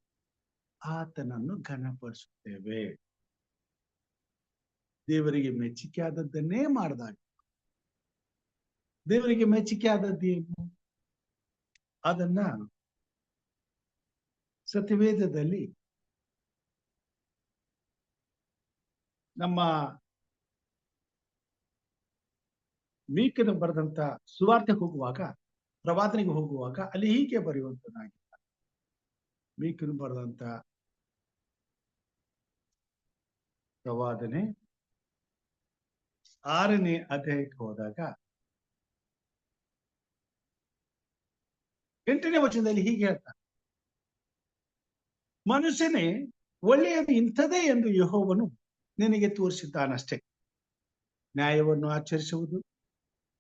ಆತನನ್ನು ಘನಪಡಿಸುತ್ತೇವೆ. ದೇವರಿಗೆ ಮೆಚ್ಚುಗೆ ಆದದ್ದನ್ನೇ ಮಾಡಿದಾಗ, ದೇವರಿಗೆ ಮೆಚ್ಚುಗೆ ಆದದ್ದೇನು ಅದನ್ನ ಸತ್ಯವೇದದಲ್ಲಿ ನಮ್ಮ ಮೀಕನು ಬರೆದಂತ ಸುವಾರ್ತೆ ಹೋಗುವಾಗ, ಪ್ರವಾದನೆಗೆ ಹೋಗುವಾಗ ಅಲ್ಲಿ ಹೀಗೆ ಬರೆಯುವಂತನಾಗಿದ್ದ. ಮೀಕನು ಬರೆದಂತ ಪ್ರವಾದನೆ 6ನೇ ಅಧ್ಯಾಯಕ್ಕೆ ಹೋದಾಗ 8ನೇ ವಚನದಲ್ಲಿ ಹೀಗೆ ಹೇಳ್ತಾನೆ, ಮನುಷ್ಯನೇ ಒಳ್ಳೆಯದು ಇಂಥದೇ ಎಂದು ಯೆಹೋವನು ನಿನಗೆ ತೋರಿಸಿದ್ದಾನಷ್ಟೇ. ನ್ಯಾಯವನ್ನು ಆಚರಿಸುವುದು,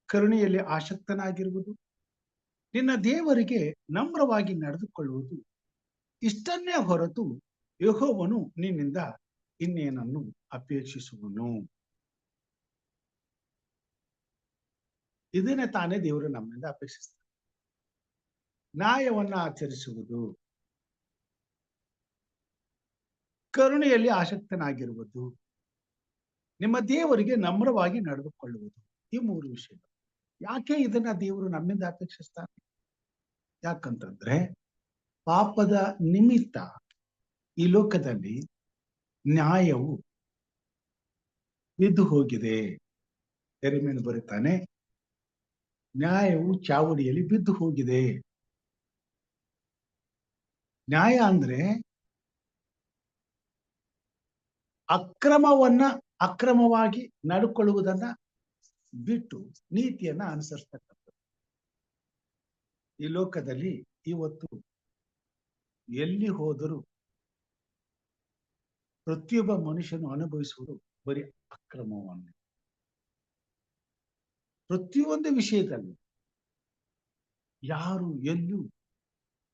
ಕರುಣೆಯಲ್ಲಿ ಆಸಕ್ತನಾಗಿರುವುದು, ನಿನ್ನ ದೇವರಿಗೆ ನಮ್ರವಾಗಿ ನಡೆದುಕೊಳ್ಳುವುದು, ಇಷ್ಟನ್ನೇ ಹೊರತು ಯೆಹೋವನು ನಿನ್ನಿಂದ ಇನ್ನೇನನ್ನು ಅಪೇಕ್ಷಿಸುವನು. ಇದನ್ನೇ ತಾನೇ ದೇವರು ನಮ್ಮಿಂದ ಅಪೇಕ್ಷಿಸ್ತಾನೆ. ನ್ಯಾಯವನ್ನ ಆಚರಿಸುವುದು, ಕರುಣೆಯಲ್ಲಿ ಆಸಕ್ತನಾಗಿರುವುದು, ನಿಮ್ಮ ದೇವರಿಗೆ ನಮ್ರವಾಗಿ ನಡೆದುಕೊಳ್ಳುವುದು. ಈ 3 ವಿಷಯಗಳು. ಯಾಕೆ ಇದನ್ನ ದೇವರು ನಮ್ಮಿಂದ ಅಪೇಕ್ಷಿಸ್ತಾನೆ? ಯಾಕಂತಂದ್ರೆ ಪಾಪದ ನಿಮಿತ್ತ ಈ ಲೋಕದಲ್ಲಿ ನ್ಯಾಯವು ಬಿದ್ದು ಹೋಗಿದೆ. ಎರೆಮೀನು ಬರುತ್ತಾನೆ, ನ್ಯಾಯವು ಚಾವಡಿಯಲ್ಲಿ ಬಿದ್ದು ಹೋಗಿದೆ. ನ್ಯಾಯ ಅಂದ್ರೆ ಅಕ್ರಮವಾಗಿ ನಡ್ಕೊಳ್ಳುವುದನ್ನ ಬಿಟ್ಟು ನೀತಿಯನ್ನ ಅನುಸರಿಸ್ತಕ್ಕಂಥದ್ದು. ಈ ಲೋಕದಲ್ಲಿ ಇವತ್ತು ಎಲ್ಲಿ ಹೋದರೂ ಪ್ರತಿಯೊಬ್ಬ ಮನುಷ್ಯನು ಅನುಭವಿಸುವುದು ಬರೀ ಅಕ್ರಮವನ್ನು. ಪ್ರತಿಯೊಂದು ವಿಷಯದಲ್ಲಿ ಯಾರು ಎಲ್ಲೂ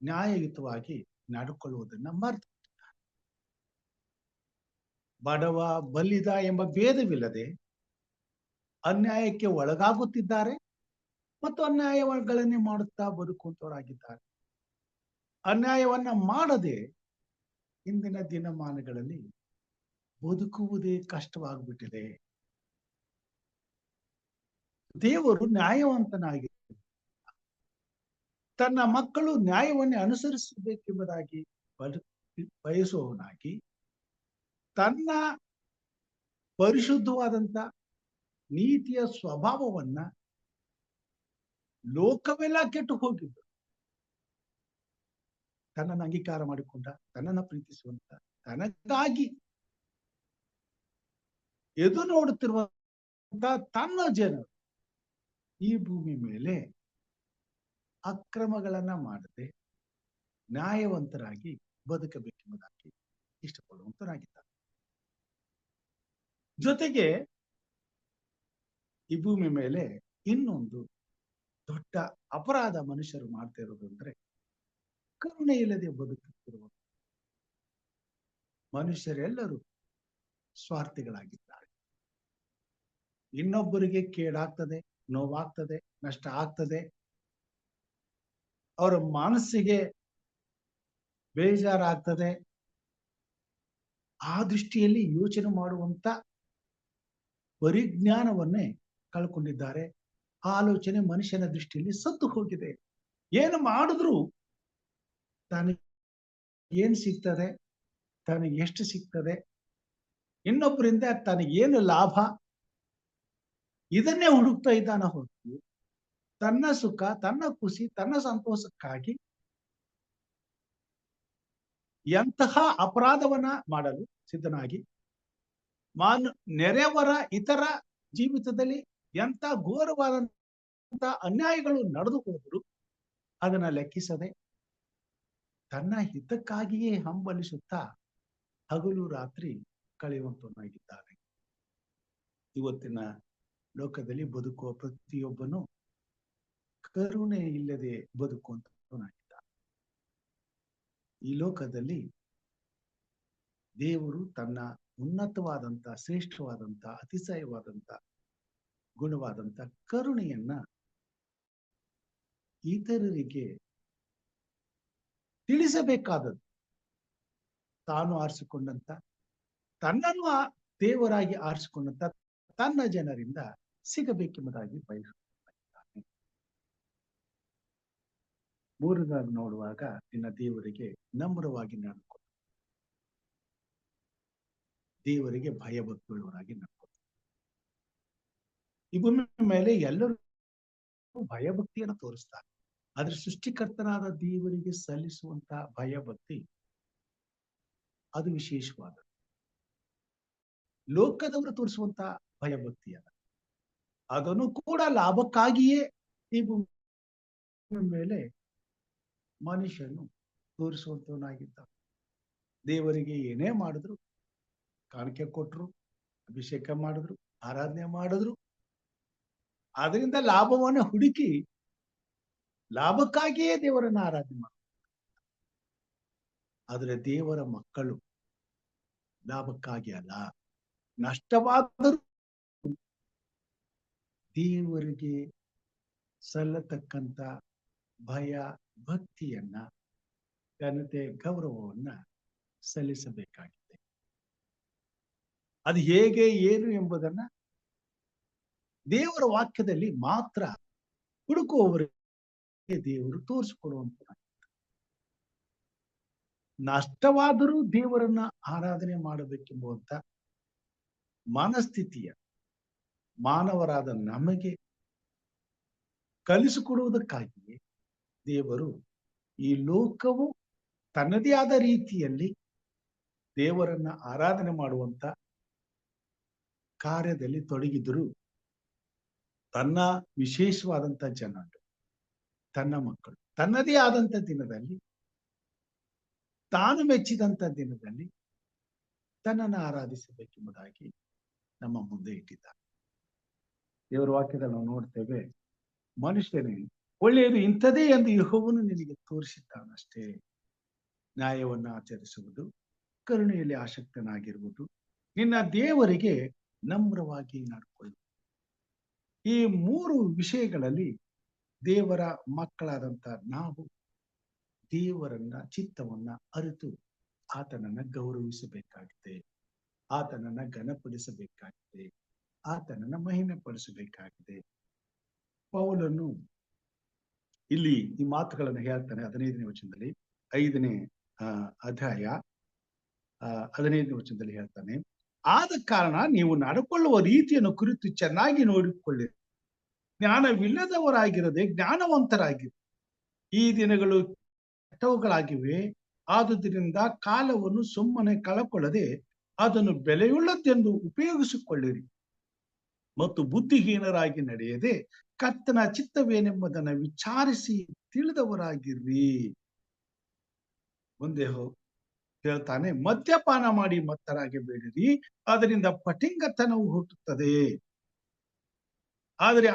ನ್ಯಾಯಯುತವಾಗಿ ನಡ್ಕೊಳ್ಳುವುದನ್ನ ಮರೆತು ಬಡವ ಬಲ್ಲಿದ ಎಂಬ ಭೇದವಿಲ್ಲದೆ ಅನ್ಯಾಯಕ್ಕೆ ಒಳಗಾಗುತ್ತಿದ್ದಾರೆ ಮತ್ತು ಅನ್ಯಾಯಗಳನ್ನೇ ಮಾಡುತ್ತಾ ಬದುಕುವಂತವರಾಗಿದ್ದಾರೆ. ಅನ್ಯಾಯವನ್ನ ಮಾಡದೆ ಇಂದಿನ ದಿನಮಾನಗಳಲ್ಲಿ ಬದುಕುವುದೇ ಕಷ್ಟವಾಗ್ಬಿಟ್ಟಿದೆ. ದೇವರು ನ್ಯಾಯವಂತನಾಗಿ ತನ್ನ ಮಕ್ಕಳು ನ್ಯಾಯವನ್ನೇ ಅನುಸರಿಸಬೇಕೆಂಬುದಾಗಿ ಬಯಸುವವನಾಗಿ ತನ್ನ ಪರಿಶುದ್ಧವಾದಂತ ನೀತಿಯ ಸ್ವಭಾವವನ್ನ ಲೋಕವೆಲ್ಲ ಕೆಟ್ಟು ಹೋಗಿದ್ದು ತನ್ನನ್ನು ಅಂಗೀಕಾರ ಮಾಡಿಕೊಂಡ, ತನ್ನನ್ನು ಪ್ರೀತಿಸುವಂತ, ತನಗಾಗಿ ಎದು ನೋಡುತ್ತಿರುವಂತ ತನ್ನ ಜನರು ಈ ಭೂಮಿ ಮೇಲೆ ಅಕ್ರಮಗಳನ್ನ ಮಾಡದೆ ನ್ಯಾಯವಂತರಾಗಿ ಬದುಕಬೇಕೆಂಬುದಾಗಿ ಇಷ್ಟಪಡುವಂತರಾಗಿದ್ದಾರೆ. ಜೊತೆಗೆ ಈ ಭೂಮಿ ಮೇಲೆ ಇನ್ನೊಂದು ದೊಡ್ಡ ಅಪರಾಧ ಮನುಷ್ಯರು ಮಾಡ್ತಾ ಇರೋದು ಅಂದ್ರೆ ಕರುಣೆ ಇಲ್ಲದೆ ಬದುಕುತ್ತಿರುವ ಮನುಷ್ಯರೆಲ್ಲರೂ ಸ್ವಾರ್ಥಿಗಳಾಗಿದ್ದಾರೆ. ಇನ್ನೊಬ್ಬರಿಗೆ ಕೇಡಾಗ್ತದೆ, ನೋವಾಗ್ತದೆ, ನಷ್ಟ ಆಗ್ತದೆ, ಅವರ ಮನಸ್ಸಿಗೆ ಬೇಜಾರಾಗ್ತದೆ. ಆ ದೃಷ್ಟಿಯಲ್ಲಿ ಯೋಚನೆ ಮಾಡುವಂತ ಪರಿಜ್ಞಾನವನ್ನೇ ಕಳ್ಕೊಂಡಿದ್ದಾರೆ. ಆಲೋಚನೆ ಮನುಷ್ಯನ ದೃಷ್ಟಿಯಲ್ಲಿ ಸತ್ತು ಹೋಗಿದೆ. ಏನು ಮಾಡಿದ್ರು ತನಗೆ ಏನ್ ಸಿಗ್ತದೆ, ತನಗೆ ಎಷ್ಟು ಸಿಗ್ತದೆ, ಇನ್ನೊಬ್ಬರಿಂದ ತನಗೇನು ಲಾಭ, ಇದನ್ನೇ ಹುಡುಕ್ತಾ ಇದ್ದಾನ ಹೊರತು ತನ್ನ ಸುಖ, ತನ್ನ ಖುಷಿ, ತನ್ನ ಸಂತೋಷಕ್ಕಾಗಿ ಎಂತಹ ಅಪರಾಧವನ್ನ ಮಾಡಲು ಸಿದ್ಧನಾಗಿ ನೆರೆಯವರ ಇತರ ಜೀವಿತದಲ್ಲಿ ಎಂತ ಘೋರವಾದಂತ ಅನ್ಯಾಯಗಳು ನಡೆದು ಹೋದರು ಅದನ್ನ ಲೆಕ್ಕಿಸದೆ ತನ್ನ ಹಿತಕ್ಕಾಗಿಯೇ ಹಂಬಲಿಸುತ್ತಾ ಹಗಲು ರಾತ್ರಿ ಕಳೆಯುವಂತನಾಗಿದ್ದಾನೆ. ಇವತ್ತಿನ ಲೋಕದಲ್ಲಿ ಬದುಕುವ ಪ್ರತಿಯೊಬ್ಬನು ಕರುಣೆ ಇಲ್ಲದೆ ಬದುಕುವಂತನಾಗಿದ್ದಾನೆ. ಈ ಲೋಕದಲ್ಲಿ ದೇವರು ತನ್ನ ಉನ್ನತವಾದಂತ, ಶ್ರೇಷ್ಠವಾದಂತ, ಅತಿಶಯವಾದಂತ, ಗುಣವಾದಂತ ಕರುಣೆಯನ್ನ ಇತರರಿಗೆ ತಿಳಿಸಬೇಕಾದದ್ದು ತಾನು ಆರಿಸಿಕೊಂಡಂತ, ತನ್ನನ್ನು ದೇವರಾಗಿ ಆರಿಸಿಕೊಂಡಂತ ತನ್ನ ಜನರಿಂದ ಸಿಗಬೇಕೆಂಬುದಾಗಿ ಬಯಸುತ್ತಾನೆ. ಮೂರನೇದಾಗಿ ನೋಡುವಾಗ ನಿನ್ನ ದೇವರಿಗೆ ನಮ್ರವಾಗಿ ನಡೆದುಕೊ, ದೇವರಿಗೆ ಭಯಭಕ್ತಿಯುಳ್ಳವರಾಗಿ ನಡೆದುಕೊ. ಈ ಭೂಮಿ ಮೇಲೆ ಎಲ್ಲರೂ ಭಯಭಕ್ತಿಯನ್ನು ತೋರಿಸ್ತಾರೆ. ಆದ್ರೆ ಸೃಷ್ಟಿಕರ್ತನಾದ ದೇವರಿಗೆ ಸಲ್ಲಿಸುವಂತ ಭಯಭಕ್ತಿ ಅದು ವಿಶೇಷವಾದ. ಲೋಕದವರು ತೋರಿಸುವಂತ ಭಯಭಕ್ತಿ ಅಲ್ಲ, ಅದನ್ನು ಕೂಡ ಲಾಭಕ್ಕಾಗಿಯೇ ಈ ಭೂಮಿ ಮೇಲೆ ಮನುಷ್ಯನು ತೋರಿಸುವಂತವನಾಗಿದ್ದ. ದೇವರಿಗೆ ಏನೇ ಮಾಡಿದ್ರು, ಕಾಣಿಕೆ ಕೊಟ್ರು, ಅಭಿಷೇಕ ಮಾಡಿದ್ರು, ಆರಾಧನೆ ಮಾಡಿದ್ರು, ಅದರಿಂದ ಲಾಭವನ್ನು ಹುಡುಕಿ ಲಾಭಕ್ಕಾಗಿಯೇ ದೇವರನ್ನ ಆರಾಧನೆ ಮಾಡ. ಆದ್ರೆ ದೇವರ ಮಕ್ಕಳು ಲಾಭಕ್ಕಾಗಿ ಅಲ್ಲ, ನಷ್ಟವಾದರೂ ದೇವರಿಗೆ ಸಲ್ಲತಕ್ಕಂತ ಭಯ ಭಕ್ತಿಯನ್ನ, ಘನತೆ, ಗೌರವವನ್ನ ಸಲ್ಲಿಸಬೇಕಾಗಿದೆ. ಅದು ಹೇಗೆ ಏನು ಎಂಬುದನ್ನ ದೇವರ ವಾಕ್ಯದಲ್ಲಿ ಮಾತ್ರ ಹುಡುಕುವವರಿಗೆ ದೇವರು ತೋರಿಸಿಕೊಡುವಂತ. ನಷ್ಟವಾದರೂ ದೇವರನ್ನ ಆರಾಧನೆ ಮಾಡಬೇಕೆಂಬುವಂತ ಮನಸ್ಥಿತಿಯ ಮಾನವರಾದ ನಮಗೆ ಕಲಿಸಿಕೊಡುವುದಕ್ಕಾಗಿಯೇ ದೇವರು ಈ ಲೋಕವು ತನ್ನದೇ ಆದ ರೀತಿಯಲ್ಲಿ ದೇವರನ್ನ ಆರಾಧನೆ ಮಾಡುವಂತ ಕಾರ್ಯದಲ್ಲಿ ತೊಡಗಿದ್ರು ತನ್ನ ವಿಶೇಷವಾದಂತ ಜನಾಂಗ, ತನ್ನ ಮಕ್ಕಳು ತನ್ನದೇ ಆದಂತ ದಿನದಲ್ಲಿ, ತಾನು ಮೆಚ್ಚಿದಂತ ದಿನದಲ್ಲಿ ತನ್ನನ್ನು ಆರಾಧಿಸಬೇಕೆಂಬುದಾಗಿ ನಮ್ಮ ಮುಂದೆ ಇಟ್ಟಿದ್ದಾರೆ. ದೇವರ ವಾಕ್ಯದಲ್ಲಿ ನಾವು ನೋಡ್ತೇವೆ, ಮನುಷ್ಯನೇ ಒಳ್ಳೆಯದು ಇಂಥದೇ ಎಂದು ಯೆಹೋವನು ನಿನಗೆ ತೋರಿಸಿದ್ದಾನಷ್ಟೇ. ನ್ಯಾಯವನ್ನ ಆಚರಿಸುವುದು, ಕರುಣೆಯಲ್ಲಿ ಆಸಕ್ತನಾಗಿರುವುದು, ನಿನ್ನ ದೇವರಿಗೆ ನಮ್ರವಾಗಿ ನಡ್ಕೊಳ್ಳು. ಈ 3 ವಿಷಯಗಳಲ್ಲಿ ದೇವರ ಮಕ್ಕಳಾದಂತ ನಾವು ದೇವರನ್ನ ಚಿತ್ತವನ್ನ ಅರಿತು ಆತನನ್ನ ಗೌರವಿಸಬೇಕಾಗಿದೆ, ಆತನನ್ನ ಘನಪಡಿಸಬೇಕಾಗಿದೆ, ಆತನನ್ನ ಮಹಿಮೆ ಪಡಿಸಬೇಕಾಗಿದೆ. ಪೌಲನು ಇಲ್ಲಿ ಈ ಮಾತುಗಳನ್ನು ಹೇಳ್ತಾನೆ 15ನೇ ವಚನದಲ್ಲಿ, 5ನೇ ಅಧ್ಯಾಯ 15ನೇ ವಚನದಲ್ಲಿ ಹೇಳ್ತಾನೆ, ಆದ ಕಾರಣ ನೀವು ನಡ್ಕೊಳ್ಳುವ ರೀತಿಯನ್ನು ಕುರಿತು ಚೆನ್ನಾಗಿ ನೋಡಿಕೊಳ್ಳಿರಿ. ಜ್ಞಾನವಿಲ್ಲದವರಾಗಿರದೆ ಜ್ಞಾನವಂತರಾಗಿರಿ. ಈ ದಿನಗಳು ಕೆಟ್ಟವುಗಳಾಗಿವೆ. ಆದುದರಿಂದ ಕಾಲವನ್ನು ಸುಮ್ಮನೆ ಕಳಕೊಳ್ಳದೆ ಅದನ್ನು ಬೆಲೆಯುಳ್ಳದ್ದೆಂದು ಉಪಯೋಗಿಸಿಕೊಳ್ಳಿರಿ ಮತ್ತು ಬುದ್ಧಿಹೀನರಾಗಿ ನಡೆಯದೆ ಕರ್ತನ ಚಿತ್ತವೇನೆಂಬುದನ್ನು ವಿಚಾರಿಸಿ ತಿಳಿದವರಾಗಿರ್ರಿ. ಮುಂದೆ ಹೇಳ್ತಾನೆ, ಮದ್ಯಪಾನ ಮಾಡಿ ಮತ್ತರಾಗಿ ಬೇಡಿರಿ, ಅದರಿಂದ ಪಟಿಂಗತನವು ಹುಟ್ಟುತ್ತದೆ. ಆದರೆ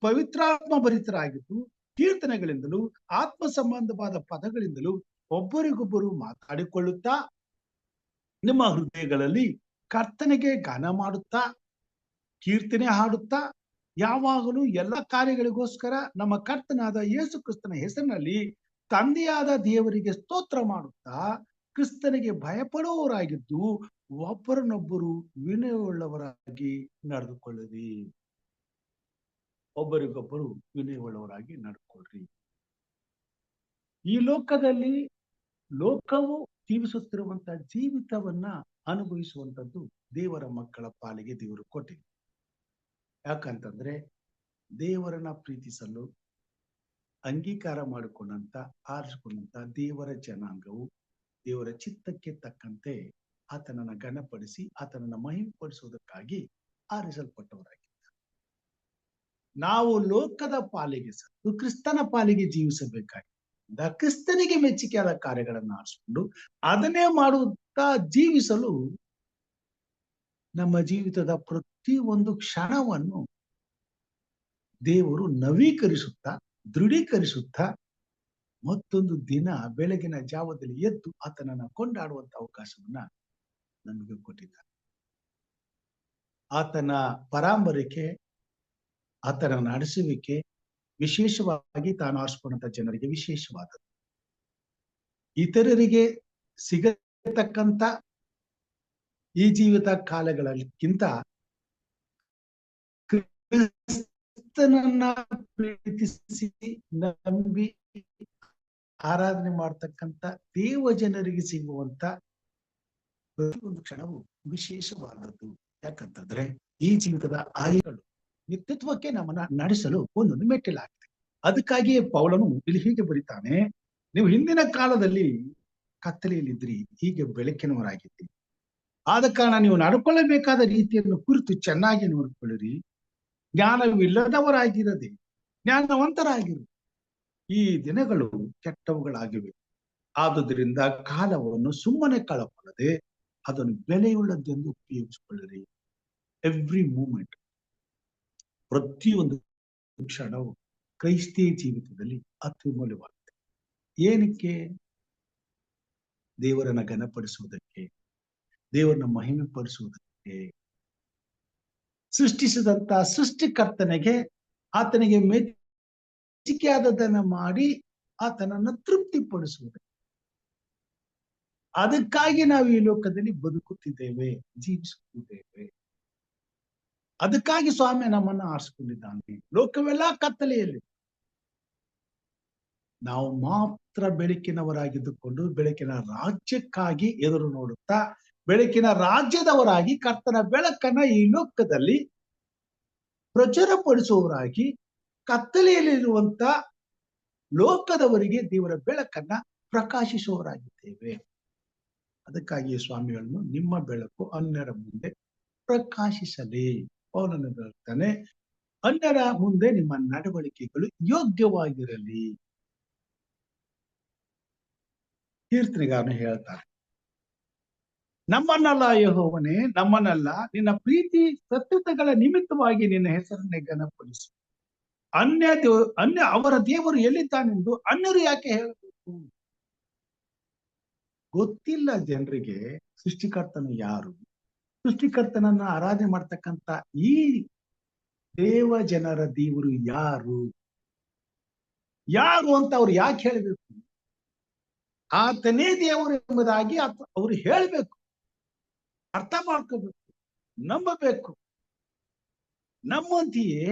ಪವಿತ್ರಾತ್ಮ ಭರಿತರಾಗಿದ್ದು ಕೀರ್ತನೆಗಳಿಂದಲೂ ಆತ್ಮ ಸಂಬಂಧವಾದ ಪದಗಳಿಂದಲೂ ಒಬ್ಬರಿಗೊಬ್ಬರು ಮಾತಾಡಿಕೊಳ್ಳುತ್ತಾ ನಿಮ್ಮ ಹೃದಯಗಳಲ್ಲಿ ಕರ್ತನಿಗೆ ಗಾನ ಮಾಡುತ್ತಾ ಕೀರ್ತನೆ ಹಾಡುತ್ತಾ ಯಾವಾಗಲೂ ಎಲ್ಲ ಕಾರ್ಯಗಳಿಗೋಸ್ಕರ ನಮ್ಮ ಕರ್ತನಾದ ಯೇಸು ಕ್ರಿಸ್ತನ ಹೆಸರಿನಲ್ಲಿ ತಂದೆಯಾದ ದೇವರಿಗೆ ಸ್ತೋತ್ರ ಮಾಡುತ್ತಾ ಕ್ರಿಸ್ತನಿಗೆ ಭಯಪಡುವವರಾಗಿದ್ದು ಒಬ್ಬರನ್ನೊಬ್ಬರು ವಿನಯವುಳ್ಳವರಾಗಿ ನಡೆದುಕೊಳ್ಳಿರಿ. ಒಬ್ಬರಿಗೊಬ್ಬರು ವಿನಯವುಳ್ಳವರಾಗಿ ನಡ್ಕೊಳ್ರಿ. ಈ ಲೋಕದಲ್ಲಿ ಲೋಕವು ಜೀವಿಸುತ್ತಿರುವಂತಹ ಜೀವಿತವನ್ನ ಅನುಭವಿಸುವಂಥದ್ದು ದೇವರ ಮಕ್ಕಳ ಪಾಲಿಗೆ ದೇವರು ಕೊಟ್ಟಿದೆ. ಯಾಕಂತಂದ್ರೆ ದೇವರನ್ನ ಪ್ರೀತಿಸಲು ಅಂಗೀಕಾರ ಮಾಡಿಕೊಂಡಂತ ಆರಿಸಿಕೊಂಡಂತ ದೇವರ ಜನಾಂಗವು ದೇವರ ಚಿತ್ತಕ್ಕೆ ತಕ್ಕಂತೆ ಆತನನ್ನ ಘನಪಡಿಸಿ ಆತನನ್ನ ಮಹಿಮೆಪಡಿಸುವುದಕ್ಕಾಗಿ ಆರಿಸಲ್ಪಟ್ಟವರಾಗಿದ್ದಾರೆ. ನಾವು ಲೋಕದ ಪಾಲಿಗೆ ಸತ್ತು ಕ್ರಿಸ್ತನ ಪಾಲಿಗೆ ಜೀವಿಸಬೇಕಾಗಿದೆ. ಕ್ರಿಸ್ತನಿಗೆ ಮೆಚ್ಚುಗೆಯಾದ ಕಾರ್ಯಗಳನ್ನು ಆರಿಸಿಕೊಂಡು ಅದನ್ನೇ ಮಾಡುತ್ತಾ ಜೀವಿಸಲು ನಮ್ಮ ಜೀವಿತದ ಪ್ರತಿಯೊಂದು ಕ್ಷಣವನ್ನು ದೇವರು ನವೀಕರಿಸುತ್ತಾ ದೃಢೀಕರಿಸುತ್ತಾ ಮತ್ತೊಂದು ದಿನ ಬೆಳಗಿನ ಜಾವದಲ್ಲಿ ಎದ್ದು ಆತನನ್ನ ಕೊಂಡಾಡುವಂತ ಅವಕಾಶವನ್ನ ನಮಗೆ ಕೊಟ್ಟಿದ್ದಾರೆ. ಆತನ ಪರಾಂಬರಿಕೆ, ಆತನ ನಡೆಸುವಿಕೆ ವಿಶೇಷವಾಗಿ ತಾನು ಆರಿಸಿಕೊಂಡಂತ ಜನರಿಗೆ ವಿಶೇಷವಾದದ್ದು. ಇತರರಿಗೆ ಸಿಗತಕ್ಕಂತ ಈ ಜೀವಿತ ಕಾಲಗಳಕ್ಕಿಂತ ಕ್ರಿಸ್ತನನ್ನ ಪ್ರೀತಿಸಿ ನಂಬಿ ಆರಾಧನೆ ಮಾಡ್ತಕ್ಕಂಥ ದೇವ ಜನರಿಗೆ ಸಿಗುವಂತ ಪ್ರತಿಯೊಂದು ಕ್ಷಣವು ವಿಶೇಷವಾದದ್ದು. ಯಾಕಂತಂದ್ರೆ ಈ ಜೀವಿತದ ಆಯಗಳು ವ್ಯಕ್ತಿತ್ವಕ್ಕೆ ನಮ್ಮನ್ನ ನಡೆಸಲು ಒಂದೊಂದು ಮೆಟ್ಟಿಲಾಗಿದೆ. ಅದಕ್ಕಾಗಿಯೇ ಪೌಲನು ಇಲ್ಲಿ ಹೀಗೆ ಬರೀತಾನೆ, ನೀವು ಹಿಂದಿನ ಕಾಲದಲ್ಲಿ ಕತ್ತಲೆಯಲ್ಲಿದ್ರಿ, ಹೀಗೆ ಬೆಳಕಿನವರಾಗಿದ್ದೀರಿ. ಆದ ಕಾರಣ ನೀವು ನಡ್ಕೊಳ್ಳಬೇಕಾದ ರೀತಿಯನ್ನು ಕುರಿತು ಚೆನ್ನಾಗಿ ನೋಡಿಕೊಳ್ಳಿರಿ. ಜ್ಞಾನವಿಲ್ಲದವರಾಗಿರದೆ ಜ್ಞಾನವಂತರಾಗಿರು. ಈ ದಿನಗಳು ಕೆಟ್ಟವುಗಳಾಗಿವೆ. ಆದುದರಿಂದ ಕಾಲವನ್ನು ಸುಮ್ಮನೆ ಕಳಕೊಳ್ಳದೆ ಅದನ್ನು ಬೆಲೆಯುಳ್ಳದ್ದೆಂದು ಉಪಯೋಗಿಸಿಕೊಳ್ಳಿರಿ. ಎವ್ರಿ ಮೂಮೆಂಟ್, ಪ್ರತಿಯೊಂದು ಕ್ಷಣವು ಕ್ರೈಸ್ತಿಯ ಜೀವಿತದಲ್ಲಿ ಅತ್ಯಮೂಲ್ಯವಾಗಿದೆ. ಏನಕ್ಕೆ? ದೇವರನ್ನ ಘನಪಡಿಸುವುದಕ್ಕೆ, ದೇವರನ್ನ ಮಹಿಮೆ ಪಡಿಸುವುದಕ್ಕೆ, ಸೃಷ್ಟಿಸಿದಂತ ಸೃಷ್ಟಿಕರ್ತನಿಗೆ ಆತನಿಗೆ ಮೆಚ್ಚುಗೆಯಾದದನ್ನ ಮಾಡಿ ಆತನನ್ನ ತೃಪ್ತಿಪಡಿಸುವುದಕ್ಕೆ. ಅದಕ್ಕಾಗಿ ನಾವು ಈ ಲೋಕದಲ್ಲಿ ಬದುಕುತ್ತಿದ್ದೇವೆ, ಜೀವಿಸುತ್ತಿದ್ದೇವೆ. ಅದಕ್ಕಾಗಿ ಸ್ವಾಮಿ ನಮ್ಮನ್ನ ಆರಿಸಿಕೊಂಡಿದ್ದಾನೆ. ಲೋಕವೆಲ್ಲ ಕತ್ತಲೆಯಲ್ಲಿ, ನಾವು ಮಾತ್ರ ಬೆಳಕಿನವರಾಗಿದ್ದುಕೊಂಡು ಬೆಳಕಿನ ರಾಜ್ಯಕ್ಕಾಗಿ ಎದುರು ನೋಡುತ್ತಾ ಬೆಳಕಿನ ರಾಜ್ಯದವರಾಗಿ ಕರ್ತನ ಬೆಳಕನ್ನ ಈ ಲೋಕದಲ್ಲಿ ಪ್ರಚುರಪಡಿಸುವವರಾಗಿ ಕತ್ತಲೆಯಲ್ಲಿರುವಂತ ಲೋಕದವರಿಗೆ ದೇವರ ಬೆಳಕನ್ನ ಪ್ರಕಾಶಿಸುವವರಾಗಿದ್ದೇವೆ. ಅದಕ್ಕಾಗಿ ಸ್ವಾಮಿಗಳನ್ನು ನಿಮ್ಮ ಬೆಳಕು ಅನ್ಯರ ಮುಂದೆ ಪ್ರಕಾಶಿಸಲಿ. ಪೌಲನು ಹೇಳ್ತಾನೆ, ಅನ್ಯರ ಮುಂದೆ ನಿಮ್ಮ ನಡವಳಿಕೆಗಳು ಯೋಗ್ಯವಾಗಿರಲಿ. ಕೀರ್ತನೆಗಾರನು ಹೇಳ್ತಾರೆ, ನಮ್ಮನ್ನಲ್ಲ ಯೆಹೋವನೇ, ನಮ್ಮನ್ನಲ್ಲ, ನಿನ್ನ ಪ್ರೀತಿ ಸತ್ಯತೆಗಳ ನಿಮಿತ್ತವಾಗಿ ನಿನ್ನ ಹೆಸರನ್ನೇ ಘನಪಡಿಸು. ಅನ್ಯ ಅವರ ದೇವರು ಎಲ್ಲಿದ್ದಾನೆಂದು ಅನ್ಯರು ಯಾಕೆ ಹೇಳಬೇಕು? ಗೊತ್ತಿಲ್ಲ ಜನರಿಗೆ ಸೃಷ್ಟಿಕರ್ತನು ಯಾರು, ಸೃಷ್ಟಿಕರ್ತನನ್ನ ಆರಾಧನೆ ಮಾಡ್ತಕ್ಕಂತ ಈ ದೇವ ಜನರ ದೇವರು ಯಾರು ಅಂತ ಅವ್ರು ಯಾಕೆ ಹೇಳ್ಬೇಕು? ಆತನೇ ದೇವರು ಎಂಬುದಾಗಿ ಅವ್ರು ಹೇಳ್ಬೇಕು, ಅರ್ಥ ಮಾಡ್ಕೋಬೇಕು, ನಂಬಬೇಕು. ನಮ್ಮಂತೆಯೇ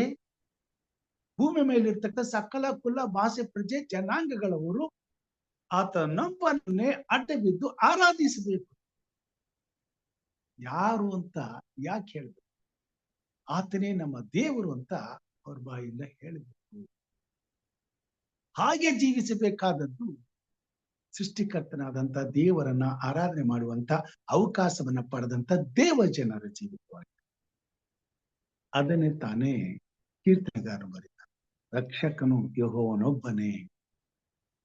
ಭೂಮಿ ಮೇಲಿರ್ತಕ್ಕ ಸಕಲ ಕುಲ ಭಾಷೆ ಪ್ರಜೆ ಜನಾಂಗಗಳವರು ಆತ ನಂಬನ್ನೇ ಅಡ್ಡ ಬಿದ್ದು ಆರಾಧಿಸಬೇಕು. ಯಾರು ಅಂತ ಯಾಕೆ ಹೇಳ್ಬೇಕು? ಆತನೇ ನಮ್ಮ ದೇವರು ಅಂತ ಅವ್ರ ಬಾಯಿಂದ ಹೇಳಬೇಕು. ಹಾಗೆ ಜೀವಿಸಬೇಕಾದದ್ದು ಸೃಷ್ಟಿಕರ್ತನಾದಂತ ದೇವರನ್ನ ಆರಾಧನೆ ಮಾಡುವಂತ ಅವಕಾಶವನ್ನ ಪಡೆದಂತ ದೇವ ಜನರ ಜೀವಿತವಾಗಿದೆ. ಅದನ್ನೇ ತಾನೇ ಕೀರ್ತನೆಗಾರರು ಬರೀತಾರೆ, ರಕ್ಷಕನು ಯೆಹೋವನೊಬ್ಬನೇ,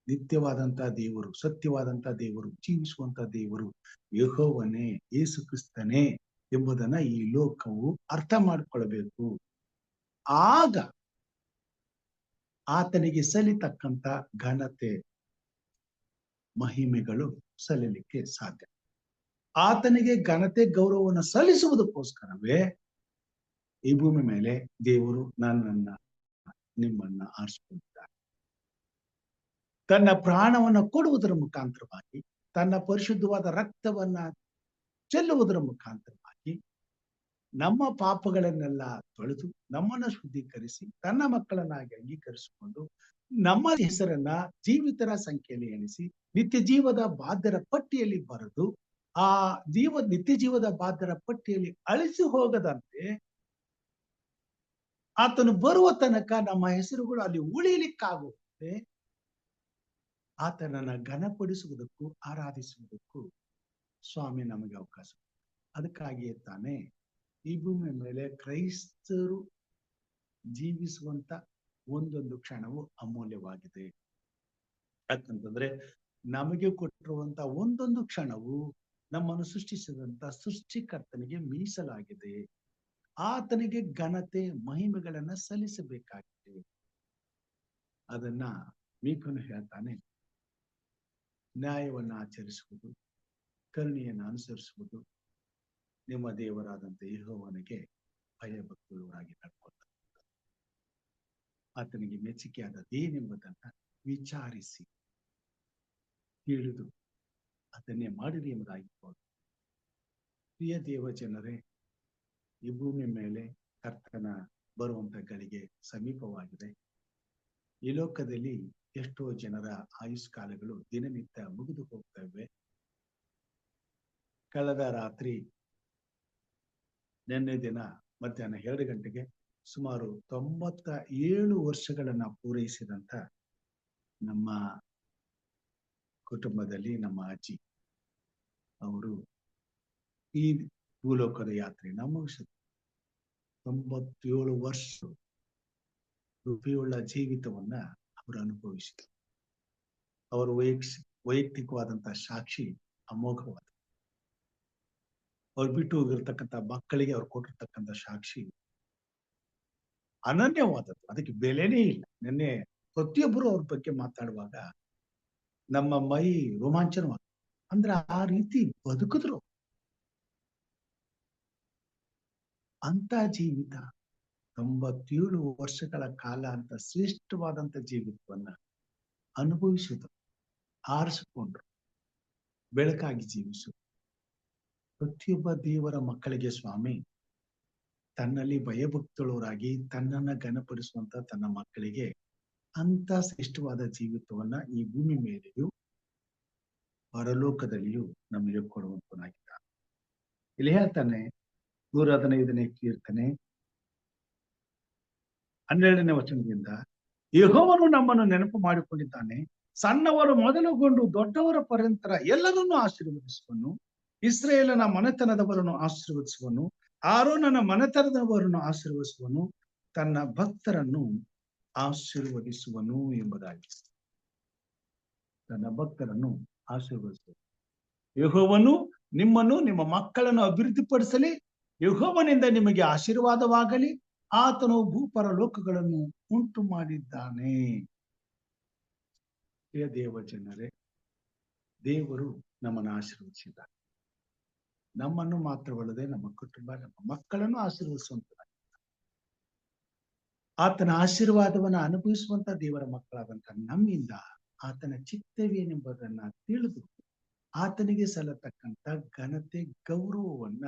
ನಿತ್ಯವಾದಂತ ದೇವರು, ಸತ್ಯವಾದಂತ ದೇವರು, ಜೀವಿಸುವಂತ ದೇವರು ಯೆಹೋವನೇ, ಯೇಸು ಕ್ರಿಸ್ತನೇ ಎಂಬುದನ್ನ ಈ ಲೋಕವು ಅರ್ಥ ಮಾಡಿಕೊಳ್ಬೇಕು. ಆಗ ಆತನಿಗೆ ಸಲ್ಲಿತಕ್ಕಂತ ಘನತೆ ಮಹಿಮೆಗಳು ಸಲ್ಲಲಿಕ್ಕೆ ಸಾಧ್ಯ. ಆತನಿಗೆ ಘನತೆ ಗೌರವವನ್ನು ಸಲ್ಲಿಸುವುದಕ್ಕೋಸ್ಕರವೇ ಈ ಭೂಮಿ ಮೇಲೆ ದೇವರು ನನ್ನನ್ನ ನಿಮ್ಮನ್ನ ಆರಿಸಿಕೊಂಡಿದ್ದಾರೆ. ತನ್ನ ಪ್ರಾಣವನ್ನ ಕೊಡುವುದರ ಮುಖಾಂತರವಾಗಿ, ತನ್ನ ಪರಿಶುದ್ಧವಾದ ರಕ್ತವನ್ನ ಚೆಲ್ಲುವುದರ ಮುಖಾಂತರವಾಗಿ ನಮ್ಮ ಪಾಪಗಳನ್ನೆಲ್ಲ ತೊಳೆದು ನಮ್ಮನ್ನ ಶುದ್ಧೀಕರಿಸಿ ತನ್ನ ಮಕ್ಕಳನ್ನಾಗಿ ಅಂಗೀಕರಿಸಿಕೊಂಡು ನಮ್ಮ ಹೆಸರನ್ನ ಜೀವಿತರ ಸಂಖ್ಯೆಯಲ್ಲಿ ಎಣಿಸಿ ನಿತ್ಯ ಜೀವದ ಬಾಧ್ಯರ ಪಟ್ಟಿಯಲ್ಲಿ ಬರೆದು ಆ ನಿತ್ಯ ಜೀವದ ಬಾಧ್ಯರ ಪಟ್ಟಿಯಲ್ಲಿ ಅಳಿಸಿ ಹೋಗದಂತೆ ಆತನು ಬರುವ ತನಕ ನಮ್ಮ ಹೆಸರುಗಳು ಅಲ್ಲಿ ಉಳಿಯಲಿಕ್ಕಾಗುತ್ತೆ. ಆತನನ್ನ ಘನಪಡಿಸುವುದಕ್ಕೂ ಆರಾಧಿಸುವುದಕ್ಕೂ ಸ್ವಾಮಿ ನಮಗೆ ಅವಕಾಶ. ಅದಕ್ಕಾಗಿಯೇ ತಾನೇ ಈ ಭೂಮಿಯ ಮೇಲೆ ಕ್ರೈಸ್ತರು ಜೀವಿಸುವಂತ ಒಂದೊಂದು ಕ್ಷಣವು ಅಮೂಲ್ಯವಾಗಿದೆ. ಯಾಕಂತಂದ್ರೆ ನಮಗೆ ಕೊಟ್ಟಿರುವಂತ ಒಂದೊಂದು ಕ್ಷಣವು ನಮ್ಮನ್ನು ಸೃಷ್ಟಿಸಿದಂತ ಸೃಷ್ಟಿಕರ್ತನಿಗೆ ಮೀಸಲಾಗಿದೆ. ಆತನಿಗೆ ಘನತೆ ಮಹಿಮೆಗಳನ್ನ ಸಲ್ಲಿಸಬೇಕಾಗಿದೆ. ಅದನ್ನ ಮೀಕನು ಹೇಳ್ತಾನೆ, ನ್ಯಾಯವನ್ನ ಆಚರಿಸುವುದು, ಕರುಣೆಯನ್ನು ಅನುಸರಿಸುವುದು, ನಿಮ್ಮ ದೇವರಾದಂತ ಯೆಹೋವನಿಗೆ ಭಯಭಕ್ತಿಯುಳ್ಳವರಾಗಿ ನಡ್ಕೊಳ್ತಾರೆ. ಆತನಿಗೆ ಮೆಚ್ಚುಗೆಯಾದದ್ದೇನೆಂಬುದನ್ನ ವಿಚಾರಿಸಿ ತಿಳಿದು ಅದನ್ನೇ ಮಾಡಿರಿ ಎಂಬುದಾಗಿ. ಪ್ರಿಯ ದೇವ ಜನರೇ, ಈ ಭೂಮಿ ಮೇಲೆ ಕರ್ತನ ಬರುವಂತ ಗಳಿಗೆ ಸಮೀಪವಾಗಿದೆ. ಈ ಲೋಕದಲ್ಲಿ ಎಷ್ಟೋ ಜನರ ಆಯುಷ್ಕಾಲಗಳು ದಿನನಿತ್ಯ ಮುಗಿದು ಹೋಗ್ತವೆ. ಕಳೆದ ರಾತ್ರಿ ನಿನ್ನೆ ದಿನ ಮಧ್ಯಾಹ್ನ 2 ಗಂಟೆಗೆ ಸುಮಾರು 97 ವರ್ಷಗಳನ್ನ ಪೂರೈಸಿದಂತ ನಮ್ಮ ಕುಟುಂಬದಲ್ಲಿ ನಮ್ಮ ಅಜ್ಜಿ ಅವರು ಈ ಭೂಲೋಕದ ಯಾತ್ರೆಯನ್ನ ಮುಗಿಸಿದ್ರು. 97 ವರ್ಷ ಕೃಪೆಯುಳ್ಳ ಜೀವಿತವನ್ನ ಅವರು ಅನುಭವಿಸಿದ್ರು. ಅವರ ವೈಯಕ್ತಿಕವಾದಂತಹ ಸಾಕ್ಷಿ ಅಮೋಘವಾದ. ಅವ್ರು ಬಿಟ್ಟು ಹೋಗಿರ್ತಕ್ಕಂಥ ಮಕ್ಕಳಿಗೆ ಅವ್ರು ಕೊಟ್ಟಿರ್ತಕ್ಕಂಥ ಸಾಕ್ಷಿ ಅನನ್ಯವಾದದ್ದು, ಅದಕ್ಕೆ ಬೆಲೆನೇ ಇಲ್ಲ. ನಿನ್ನೆ ಪ್ರತಿಯೊಬ್ಬರು ಅವ್ರ ಬಗ್ಗೆ ಮಾತಾಡುವಾಗ ನಮ್ಮ ಮೈ ರೋಮಾಂಚನವಾದ. ಅಂದ್ರೆ ಆ ರೀತಿ ಬದುಕಿದ್ರು. ಅಂತ ಜೀವಿತ 97 ವರ್ಷಗಳ ಕಾಲ ಅಂತ ಶ್ರೇಷ್ಠವಾದಂತ ಜೀವಿತವನ್ನ ಅನುಭವಿಸಿದ್ರು, ಆರಿಸಿಕೊಂಡ್ರು, ಬೆಳಕಾಗಿ ಜೀವಿಸಿದ್ರು. ಪ್ರತಿಯೊಬ್ಬ ದೇವರ ಮಕ್ಕಳಿಗೆ ಸ್ವಾಮಿ ತನ್ನಲ್ಲಿ ಭಯಭಕ್ತಳವರಾಗಿ ತನ್ನನ್ನ ಘನಪಡಿಸುವಂತ ತನ್ನ ಮಕ್ಕಳಿಗೆ ಅಂತ ಶ್ರೇಷ್ಠವಾದ ಜೀವಿತವನ್ನ ಈ ಭೂಮಿ ಮೇಲೆಯೂ ಪರಲೋಕದಲ್ಲಿಯೂ ನಮಗೆ ಕೊಡುವಂತನಾಗಿದ್ದಾನೆ. ಇಲ್ಲಿ ಹೇಳ್ತಾನೆ 115ನೇ ಕೀರ್ತನೆ 12ನೇ ವಚನದಿಂದ, ಯೆಹೋವನು ನಮ್ಮನ್ನು ನೆನಪು ಮಾಡಿಕೊಂಡಿದ್ದಾನೆ, ಸಣ್ಣವರು ಮೊದಲುಗೊಂಡು ದೊಡ್ಡವರ ಪರ್ಯಂತರ ಎಲ್ಲರನ್ನೂ ಆಶೀರ್ವದಿಸುವನು. ಇಸ್ರಾಯೇಲನ ಮನೆತನದವರನ್ನು ಆಶೀರ್ವದಿಸುವನು, ಆರೋನನ ಮನೆತನದವರನ್ನು ಆಶೀರ್ವದಿಸುವನು, ತನ್ನ ಭಕ್ತರನ್ನು ಆಶೀರ್ವದಿಸುವನು ಎಂಬುದಾಗಿ. ತನ್ನ ಭಕ್ತರನ್ನು ಆಶೀರ್ವದಿಸುವನು. ಯೆಹೋವನು ನಿಮ್ಮನ್ನು ನಿಮ್ಮ ಮಕ್ಕಳನ್ನು ಅಭಿವೃದ್ಧಿಪಡಿಸಲಿ. ಯೆಹೋವನಿಂದ ನಿಮಗೆ ಆಶೀರ್ವಾದವಾಗಲಿ. ಆತನು ಭೂಪರಲೋಕಗಳನ್ನು ಉಂಟು ಮಾಡಿದ್ದಾನೆ. ದೇವ ಜನರೇ, ದೇವರು ನಮ್ಮನ್ನು ಆಶೀರ್ವದಿಸಿದ್ದಾರೆ. ನಮ್ಮನ್ನು ಮಾತ್ರವಲ್ಲದೆ ನಮ್ಮ ಕುಟುಂಬ, ನಮ್ಮ ಮಕ್ಕಳನ್ನು ಆಶೀರ್ವದಿಸುವಂತ ಆತನ ಆಶೀರ್ವಾದವನ್ನು ಅನುಭವಿಸುವಂತ ದೇವರ ಮಕ್ಕಳಾದಂತ ನಮ್ಮಿಂದ ಆತನ ಚಿತ್ತವೇನೆಂಬುದನ್ನ ತಿಳಿದು ಆತನಿಗೆ ಸಲ್ಲತಕ್ಕಂತ ಘನತೆ ಗೌರವವನ್ನ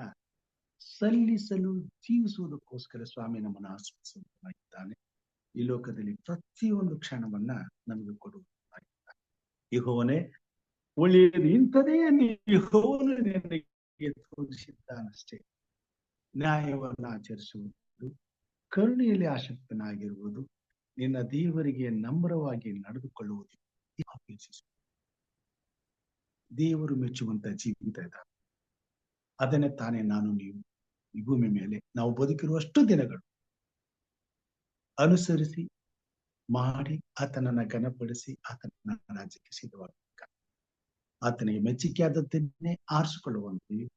ಸಲ್ಲಿಸಲು ಜೀವಿಸುವುದಕ್ಕೋಸ್ಕರ ಸ್ವಾಮಿ ನಮ್ಮನ್ನು ಆಶೀರ್ವದಿಸುವಂತಾಗಿದ್ದಾನೆ. ಈ ಲೋಕದಲ್ಲಿ ಪ್ರತಿಯೊಂದು ಕ್ಷಣವನ್ನ ನಮಗೆ ಕೊಡುವಂತಾಗಿದ್ದಾನೆ. ಯೆಹೋವನೇ, ಒಳ್ಳೆಯದು ಇಂಥದೇ ಯೆಹೋವನು ನಿನಗೆ ತೋರಿಸಿದ್ದಾನಷ್ಟೇ. ನ್ಯಾಯವನ್ನು ಆಚರಿಸುವುದು, ಕರುಣೆಯಲ್ಲಿ ಆಸಕ್ತನಾಗಿರುವುದು, ನಿನ್ನ ದೇವರಿಗೆ ನಮ್ರವಾಗಿ ನಡೆದುಕೊಳ್ಳುವುದು ಅಪೇಕ್ಷಿಸು. ದೇವರು ಮೆಚ್ಚುವಂತ ಜೀವಿತ ಇದೆ. ಅದನ್ನೇ ತಾನೇ ನಾನು ನೀವು ಈ ಭೂಮಿ ಮೇಲೆ ನಾವು ಬದುಕಿರುವಷ್ಟು ದಿನಗಳು ಅನುಸರಿಸಿ ಮಾಡಿ ಆತನನ್ನ ಘನಪಡಿಸಿ ಆತನ ರಾಜ್ಯಕ್ಕೆ ಸಿದ್ಧವಾಗಬೇಕು. ಆತನಿಗೆ ಮೆಚ್ಚುಗೆಯಾದದ್ದನ್ನೇ ಆರಿಸಿಕೊಳ್ಳುವಂತೆಯೂ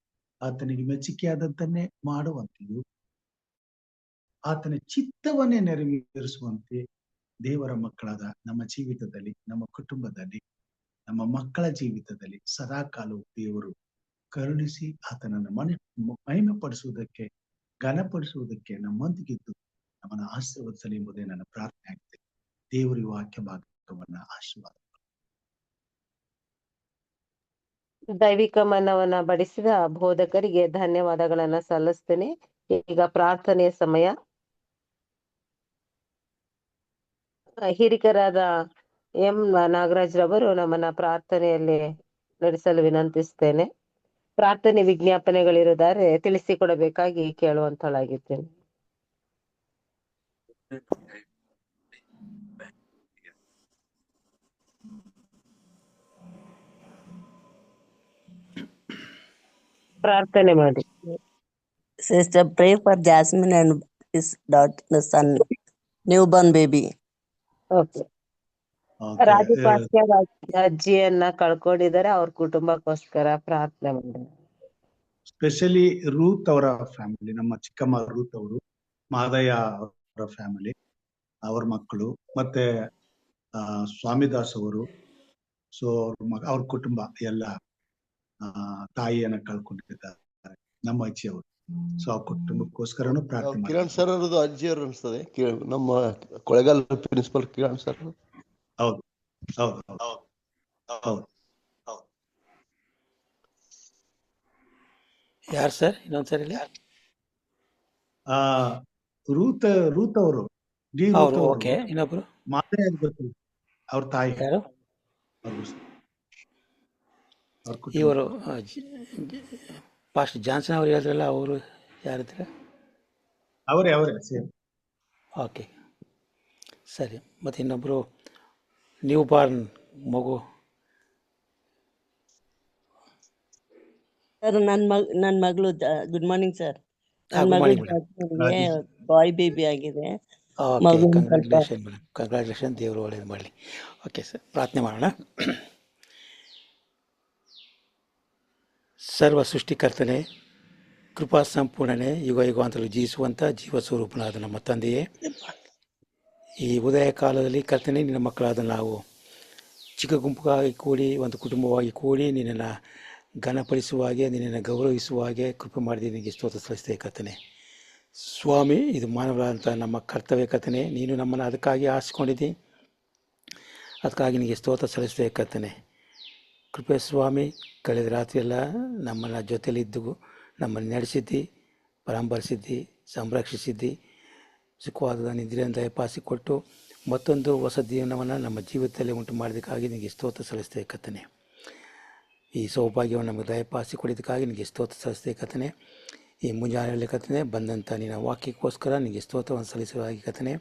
ಆತನಿಗೆ ಮೆಚ್ಚುಗೆಯಾದದ್ದನ್ನೇ ಮಾಡುವಂತೆಯೂ ಆತನ ಚಿತ್ತವನ್ನೇ ನೆರವೇರಿಸುವಂತೆ ದೇವರ ಮಕ್ಕಳಾದ ನಮ್ಮ ಜೀವಿತದಲ್ಲಿ, ನಮ್ಮ ಕುಟುಂಬದಲ್ಲಿ, ನಮ್ಮ ಮಕ್ಕಳ ಜೀವಿತದಲ್ಲಿ ಸದಾಕಾಲವು ದೇವರು ಕರುಣಿಸಿ ಆತನನ್ನು ಮಹಿಮೆ ಪಡಿಸುವುದಕ್ಕೆ, ಘನಪಡಿಸುವುದಕ್ಕೆ ನಮ್ಮೊಂದಿಗಿದ್ದು ನಮ್ಮನ್ನು ಆಶೀರ್ವದಿಸಲಿ ಎಂಬುದೇ ನನ್ನ ಪ್ರಾರ್ಥನೆ ಆಗಿದೆ. ದೇವರ ವಾಕ್ಯ ಭಾಗವನ್ನ ಆಶೀರ್ವಾದ. ದೈವಿಕ ಮನ್ನವನ್ನ ಬಡಿಸಿದ ಬೋಧಕರಿಗೆ ಧನ್ಯವಾದಗಳನ್ನ ಸಲ್ಲಿಸ್ತೇನೆ. ಈಗ ಪ್ರಾರ್ಥನೆಯ ಸಮಯ. ಹಿರಿಕರಾದ ಎಂ ನಾಗರಾಜ್ ರವರು ನಮ್ಮನ್ನ ಪ್ರಾರ್ಥನೆಯಲ್ಲಿ ನಡೆಸಲು ವಿನಂತಿಸ್ತೇನೆ. ಪ್ರಾರ್ಥನೆ ವಿಜ್ಞಾಪನೆಗಳಿರುತ್ತಾರೆ, ತಿಳಿಸಿಕೊಡಬೇಕಾಗಿ ಕೇಳುವಂತಳಾಗಿದ್ದೇನೆ. ಪ್ರಾರ್ಥನೆ ಮಾಡಿ. Sister, pray for Jasmine and his daughter, son, newborn baby. Okay. Rajapakya ಅಜ್ಜಿಯನ್ನ ಕಳ್ಕೊಂಡಿದ್ದಾರೆ, ಅವ್ರ ಕುಟುಂಬಕ್ಕೋಸ್ಕರ ಪ್ರಾರ್ಥನೆ ಮಾಡಿ. ಸ್ಪೆಷಲಿ ರೂತ್ ಅವರ ಫ್ಯಾಮಿಲಿ, ನಮ್ಮ ಚಿಕ್ಕಮ್ಮ ರೂತ್ ಅವರು, ಮಾದಯ್ಯ ಅವರ ಫ್ಯಾಮಿಲಿ, ಅವ್ರ ಮಕ್ಕಳು, ಮತ್ತೆ ಸ್ವಾಮಿದಾಸ್ ಅವರು, ಸೊ ಅವ್ರ ಕುಟುಂಬ ಎಲ್ಲ ತಾಯಿಯನ್ನ ಕಳ್ಕೊಂಡಿದ್ದಾರೆ, ನಮ್ಮ ಅಜ್ಜಿ ಅವರು. ಸೊ ಆ ಕುಟುಂಬಕ್ಕೋಸ್ಕರನು ಪ್ರಾರ್ಥನೆ. ಕಿರಣ್ ಸರ್ ಅವರದು ಅಜ್ಜಿಯವರು ಅನ್ಸ್ತದೆ, ನಮ್ಮ ಕೊಳೆಗಾಲ ಪ್ರಿನ್ಸಿಪಲ್ ಕಿರಣ್ ಸರ್. ಹೌದು ಹೌದು ಹೌದು. ಯಾರು ಸರ್? ಇನ್ನೊಂದ್ಸರಿ ಹೇಳಿ. ರೂತ್ ಅವರು. ಓಕೆ. ಇನ್ನೊಬ್ರು ಮಾದಯ್ಯ ಗೊತ್ತಿಲ್ಲ, ಅವ್ರ ತಾಯಿ. ಯಾರು? ಇವರು ಪಾಸ್ಟ್ ಜಾನ್ಸನ್ ಅವ್ರು ಹೇಳಿದ್ರಲ್ಲ, ಅವರು ಯಾರಿದ್ರ? ಅವರೇ. ಓಕೆ, ಸರಿ. ಮತ್ತೆ ಇನ್ನೊಬ್ರು ನ್ಯೂ ಬಾರ್ನ್ ಮಗು. ಸರ್, ನನ್ನ ಮಗಳು, ಗುಡ್ ಮಾರ್ನಿಂಗ್ ಸರ್. ನನ್ನ ಮಗಳಿಗೆ ಬಾಯ್ ಬೇಬಿ ಆಗಿದೆ. Okay, congratulation madam, congratulation. ದೇವರು ಒಳ್ಳೇದು ಮಾಡಲಿ. ಓಕೆ ಸರ್, ಪ್ರಾರ್ಥನೆ ಮಾಡೋಣ. ಸರ್ವ ಸೃಷ್ಟಿಕರ್ತನೆ, ಕೃಪಾ ಸಂಪೂರ್ಣನೆ, ಯುಗ ಯುಗಾಂತರಗಳು ಜೀವಿಸುವಂಥ ಜೀವ ಸ್ವರೂಪನಾದ ನಮ್ಮ ತಂದೆಯೇ, ಈ ಉದಯ ಕಾಲದಲ್ಲಿ ಕರ್ತನೆ, ನಿನ್ನ ಮಕ್ಕಳಾದ ನಾವು ಚಿಕ್ಕ ಗುಂಪಾಗಿ ಕೂಡಿ, ಒಂದು ಕುಟುಂಬವಾಗಿ ಕೂಡಿ ನಿನ್ನನ್ನು ಘನಪಡಿಸುವ ಹಾಗೆ, ನಿನ್ನನ್ನು ಗೌರವಿಸುವ ಹಾಗೆ ಕೃಪೆ ಮಾಡಿದೆ. ನಿನಗೆ ಸ್ತೋತ್ರ ಸಲ್ಲಿಸ್ತೇವೆ ಕರ್ತನೆ. ಸ್ವಾಮಿ, ಇದು ಮಾನವರಾದಂಥ ನಮ್ಮ ಕರ್ತವ್ಯ ಕರ್ತನೆ. ನೀನು ನಮ್ಮನ್ನು ಅದಕ್ಕಾಗಿ ಆರಿಸಿಕೊಂಡಿದ್ದಿ, ಅದಕ್ಕಾಗಿ ನಿನಗೆ ಸ್ತೋತ್ರ ಸಲ್ಲಿಸ್ತೇವೆ ಕರ್ತನೆ. ಕೃಪೆ ಸ್ವಾಮಿ, ಕಳೆದ ರಾತ್ರಿಯೆಲ್ಲ ನಮ್ಮನ್ನು ಜೊತೆಯಲ್ಲಿದ್ದು ನಮ್ಮನ್ನು ನಡೆಸಿದ್ದಿ, ಪರಾಂಬರಿಸಿದ್ದಿ, ಸಂರಕ್ಷಿಸಿದ್ದಿ, ಸುಖವಾದ ನಿದ್ರೆಯನ್ನು ದಯಪಾಲಿಸಿಕೊಟ್ಟು ಮತ್ತೊಂದು ಹೊಸ ಜೀವನವನ್ನು ನಮ್ಮ ಜೀವಿತದಲ್ಲಿ ಉಂಟು ಮಾಡೋದಕ್ಕಾಗಿ ನಿನಗೆ ಸ್ತೋತ್ರ ಸಲ್ಲಿಸ್ತೇವೆ ಕರ್ತನೆ. ಈ ಸೌಭಾಗ್ಯವನ್ನು ನಮಗೆ ದಯಪಾಲಿಸಿಕೊಡೋದಕ್ಕಾಗಿ ನಿನಗೆ ಸ್ತೋತ್ರ ಸಲ್ಲಿಸ್ತೇವೆ ಕರ್ತನೆ. ಈ ಮುಂಜಾನೆಯಲ್ಲಿ ಕರ್ತನೆ ಬಂದಂಥ ನಿನ್ನ ವಾಕ್ಯಕ್ಕೋಸ್ಕರ ನಿನಗೆ ಸ್ತೋತ್ರವನ್ನು ಸಲ್ಲಿಸುವ ಕರ್ತನೆ.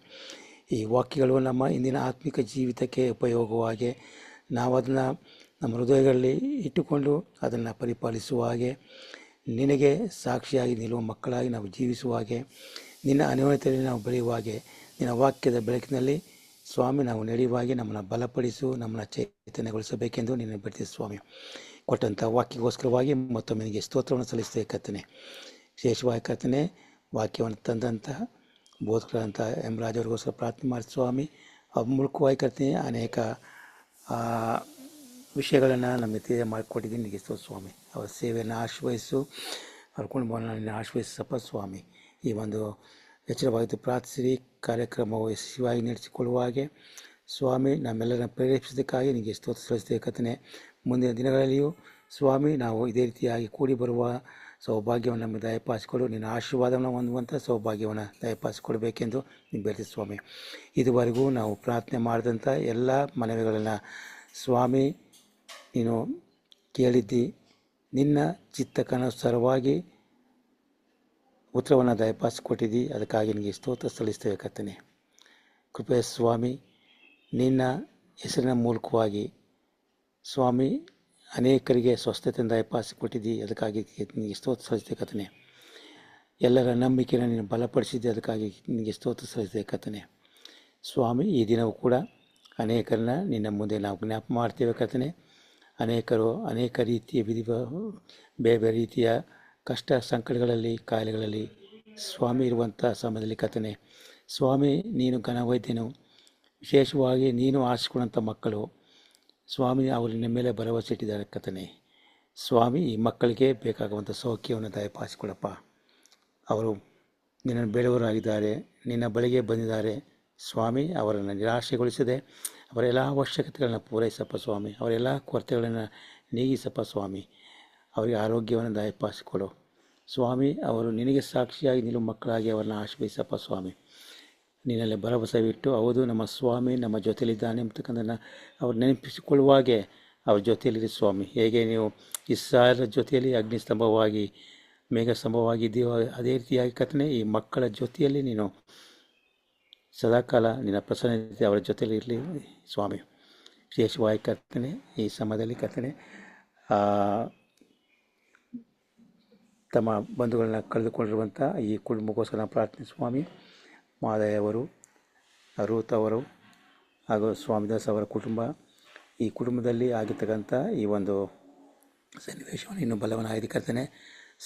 ಈ ವಾಕ್ಯಗಳು ನಮ್ಮ ಇಂದಿನ ಆತ್ಮಿಕ ಜೀವಿತಕ್ಕೆ ಉಪಯೋಗವಾಗಿ ನಾವು ಅದನ್ನು ನಮ್ಮ ಹೃದಯಗಳಲ್ಲಿ ಇಟ್ಟುಕೊಂಡು ಅದನ್ನು ಪರಿಪಾಲಿಸುವ ಹಾಗೆ, ನಿನಗೆ ಸಾಕ್ಷಿಯಾಗಿ ನಿಲ್ಲುವ ಮಕ್ಕಳಾಗಿ ನಾವು ಜೀವಿಸುವ ಹಾಗೆ, ನಿನ್ನ ಅನ್ಯೋನ್ಯತೆಯಲ್ಲಿ ನಾವು ಬೆಳೆಯುವ ಹಾಗೆ, ನಿನ್ನ ವಾಕ್ಯದ ಬೆಳಕಿನಲ್ಲಿ ಸ್ವಾಮಿ ನಾವು ನಡೆಯುವ ಹಾಗೆ ನಮ್ಮನ್ನು ಬಲಪಡಿಸು, ನಮ್ಮನ್ನು ಚೈತನ್ಯಗೊಳಿಸಬೇಕೆಂದು ನಿನ್ನ ಬಿಡ್ತೀವಿ ಸ್ವಾಮಿ. ಕೊಟ್ಟಂಥ ವಾಕ್ಯಗೋಸ್ಕರವಾಗಿ ಮತ್ತೊಮ್ಮೆ ನಿನಗೆ ಸ್ತೋತ್ರವನ್ನು ಸಲ್ಲಿಸ್ತೇವೆ ಕರ್ತನೆ. ವಿಶೇಷವಾಗಿ ಕರ್ತನೆ ವಾಕ್ಯವನ್ನು ತಂದಂತಹ ಬೋಧಕರಂಥ ಎಂ ರಾಜವ್ರಿಗೋಸ್ಕರ ಪ್ರಾರ್ಥನೆ ಮಾಡಿ ಸ್ವಾಮಿ. ಅವ್ರ ಮೂಲಕವಾಗಿ ಕರ್ತನೆ ಅನೇಕ ವಿಷಯಗಳನ್ನು ನಮ್ಮ ಎತ್ತಿಗೆ ಮಾಡಿಕೊಟ್ಟಿದ್ದೀನಿ ನಿನಗೆ ಸ್ತೋತ್ರ ಸ್ವಾಮಿ. ಅವರ ಸೇವೆಯನ್ನು ಆಶ್ರಯಿಸು, ಅವ್ರ ಕುಟುಂಬವನ್ನು ಆಶ್ರಯಿಸಪ್ಪ ಸ್ವಾಮಿ. ಈ ಒಂದು ಎಚ್ಚರವಾಗಿದ್ದು ಪ್ರಾರ್ಥಿಸಿ ಕಾರ್ಯಕ್ರಮವು ಯಶಸ್ವಿಯಾಗಿ ನಡೆಸಿಕೊಳ್ಳುವ ಹಾಗೆ ಸ್ವಾಮಿ ನಮ್ಮೆಲ್ಲರನ್ನ ಪ್ರೇರೇಪಿಸೋದಕ್ಕಾಗಿ ನಿನಗೆ ಸ್ತೋತ್ರ ಸಲ್ಲಿಸ್ತೇವೆ ಕರ್ತನೆ. ಮುಂದಿನ ದಿನಗಳಲ್ಲಿಯೂ ಸ್ವಾಮಿ ನಾವು ಇದೇ ರೀತಿಯಾಗಿ ಕೂಡಿ ಬರುವ ಸೌಭಾಗ್ಯವನ್ನು ನಮಗೆ ದಯಪಾಲಿಸಿಕೊಡು. ನಿನ್ನ ಆಶೀರ್ವಾದವನ್ನು ಹೊಂದುವಂಥ ಸೌಭಾಗ್ಯವನ್ನು ದಯಪಾಲಿಸಿಕೊಡಬೇಕೆಂದು ನೀವು ಬೇಡ್ತೀವಿ ಸ್ವಾಮಿ. ಇದುವರೆಗೂ ನಾವು ಪ್ರಾರ್ಥನೆ ಮಾಡಿದಂಥ ಎಲ್ಲ ಮನವಿಗಳನ್ನು ಸ್ವಾಮಿ ನೀನು ಕೇಳಿದ್ದಿ. ನಿನ್ನ ಚಿತ್ತಕ್ಕನುಸಾರವಾಗಿ ಉತ್ತರವನ್ನು ದಯಪಾಲಿಸಿಕೊಟ್ಟಿದ್ದಿ. ಅದಕ್ಕಾಗಿ ನಿನಗೆ ಸ್ತೋತ್ರ ಸಲ್ಲಿಸ್ತೇವೆ ಕರ್ತನೆ. ಕೃಪೆಯ ಸ್ವಾಮಿ, ನಿನ್ನ ಹೆಸರಿನ ಮೂಲಕವಾಗಿ ಸ್ವಾಮಿ ಅನೇಕರಿಗೆ ಸ್ವಸ್ಥತೆಯನ್ನು ದಯಪಾಲಿಸಿಕೊಟ್ಟಿದ್ದಿ. ಅದಕ್ಕಾಗಿ ನಿನಗೆ ಸ್ತೋತ್ರ ಸಲ್ಲಿಸ್ತೇವೆ ಕರ್ತನೆ. ಎಲ್ಲರ ನಂಬಿಕೆಯನ್ನು ನೀನು ಬಲಪಡಿಸಿದ್ದೆ. ಅದಕ್ಕಾಗಿ ನಿನಗೆ ಸ್ತೋತ್ರ ಸಲ್ಲಿಸ್ತೇವೆ ಕರ್ತನೆ. ಸ್ವಾಮಿ, ಈ ದಿನವೂ ಕೂಡ ಅನೇಕರನ್ನ ನಿನ್ನ ಮುಂದೆ ನಾವು ಜ್ಞಾಪಕ ಮಾಡ್ತೇವೆ ಕರ್ತನೆ. ಅನೇಕರು ಅನೇಕ ರೀತಿಯ ಬೇರೆ ಬೇರೆ ರೀತಿಯ ಕಷ್ಟ ಸಂಕಟಗಳಲ್ಲಿ ಕಾಯಿಲೆಗಳಲ್ಲಿ ಸ್ವಾಮಿ ಇರುವಂಥ ಸಮಯದಲ್ಲಿ ಕರ್ತನೆ ಸ್ವಾಮಿ ನೀನು ಘನವೈದ್ಯನು. ವಿಶೇಷವಾಗಿ ನೀನು ಆರಿಸಿಕೊಂಡಂಥ ಮಕ್ಕಳು ಸ್ವಾಮಿ ಅವರು ನಿನ್ನ ಮೇಲೆ ಭರವಸೆ ಇಟ್ಟಿದ್ದಾರೆ ಕರ್ತನೆ. ಸ್ವಾಮಿ ಈ ಮಕ್ಕಳಿಗೆ ಬೇಕಾಗುವಂಥ ಸೌಖ್ಯವನ್ನು ದಯಪಾಲಿಸಿಕೊಡಪ್ಪ. ಅವರು ನಿನ್ನನ್ನು ಬೇಡವರಾಗಿದ್ದಾರೆ, ನಿನ್ನ ಬಳಿಗೆ ಬಂದಿದ್ದಾರೆ ಸ್ವಾಮಿ. ಅವರನ್ನು ನಿರಾಶೆಗೊಳಿಸದೆ ಅವರೆಲ್ಲ ಅವಶ್ಯಕತೆಗಳನ್ನು ಪೂರೈಸಪ್ಪ ಸ್ವಾಮಿ. ಅವರೆಲ್ಲ ಕೊರತೆಗಳನ್ನು ನೀಗಿಸಪ್ಪ ಸ್ವಾಮಿ. ಅವರಿಗೆ ಆರೋಗ್ಯವನ್ನು ದಯಪಾಲಿಸಿಕೊಡು ಸ್ವಾಮಿ. ಅವರು ನಿನಗೆ ಸಾಕ್ಷಿಯಾಗಿ ನಿಲ್ಲುವ ಮಕ್ಕಳಾಗಿ ಅವರನ್ನು ಆಶ್ರಯಿಸಪ್ಪ ಸ್ವಾಮಿ. ನಿನ್ನಲ್ಲಿ ಭರವಸೆ ಬಿಟ್ಟು ಹೌದು ನಮ್ಮ ಸ್ವಾಮಿ ನಮ್ಮ ಜೊತೆಯಲ್ಲಿದ್ದಾನೆ ಅಂತಕ್ಕಂಥ ಅವ್ರು ನೆನಪಿಸಿಕೊಳ್ಳುವಾಗೆ ಅವ್ರ ಜೊತೆಯಲ್ಲಿರಿ ಸ್ವಾಮಿ. ಹೇಗೆ ನೀವು ಇಸ್ರಾಯೇಲರ ಜೊತೆಯಲ್ಲಿ ಅಗ್ನಿಸ್ತಂಭವಾಗಿ ಮೇಘಸ್ತಂಭವಾಗಿದ್ದೀವೋ ಅದೇ ರೀತಿಯಾಗಿ ಕರ್ತನೆ ಈ ಮಕ್ಕಳ ಜೊತೆಯಲ್ಲಿ ನೀನು ಸದಾಕಾಲ ನಿನ್ನ ಪ್ರಸನ್ನತೆ ಅವರ ಜೊತೆಯಲ್ಲಿ ಇರಲಿ ಸ್ವಾಮಿ. ವಿಶೇಷವಾಗಿ ಕರ್ತನೆ ಈ ಸಮಯದಲ್ಲಿ ಕರ್ತನೆ ತಮ್ಮ ಬಂಧುಗಳನ್ನ ಕಳೆದುಕೊಂಡಿರುವಂಥ ಈ ಕುಟುಂಬಕ್ಕೋಸ್ಕರ ಪ್ರಾರ್ಥನೆ ಸ್ವಾಮಿ. ಮಾದಯ್ಯವರು, ರೂತ್ ಅವರು ಹಾಗೂ ಸ್ವಾಮಿದಾಸ್ ಅವರ ಕುಟುಂಬ, ಈ ಕುಟುಂಬದಲ್ಲಿ ಆಗಿರ್ತಕ್ಕಂಥ ಈ ಒಂದು ಸನ್ನಿವೇಶವನ್ನು ಇನ್ನೂ ಬಲವನ್ನಾಗಿದೆ ಕರ್ತನೆ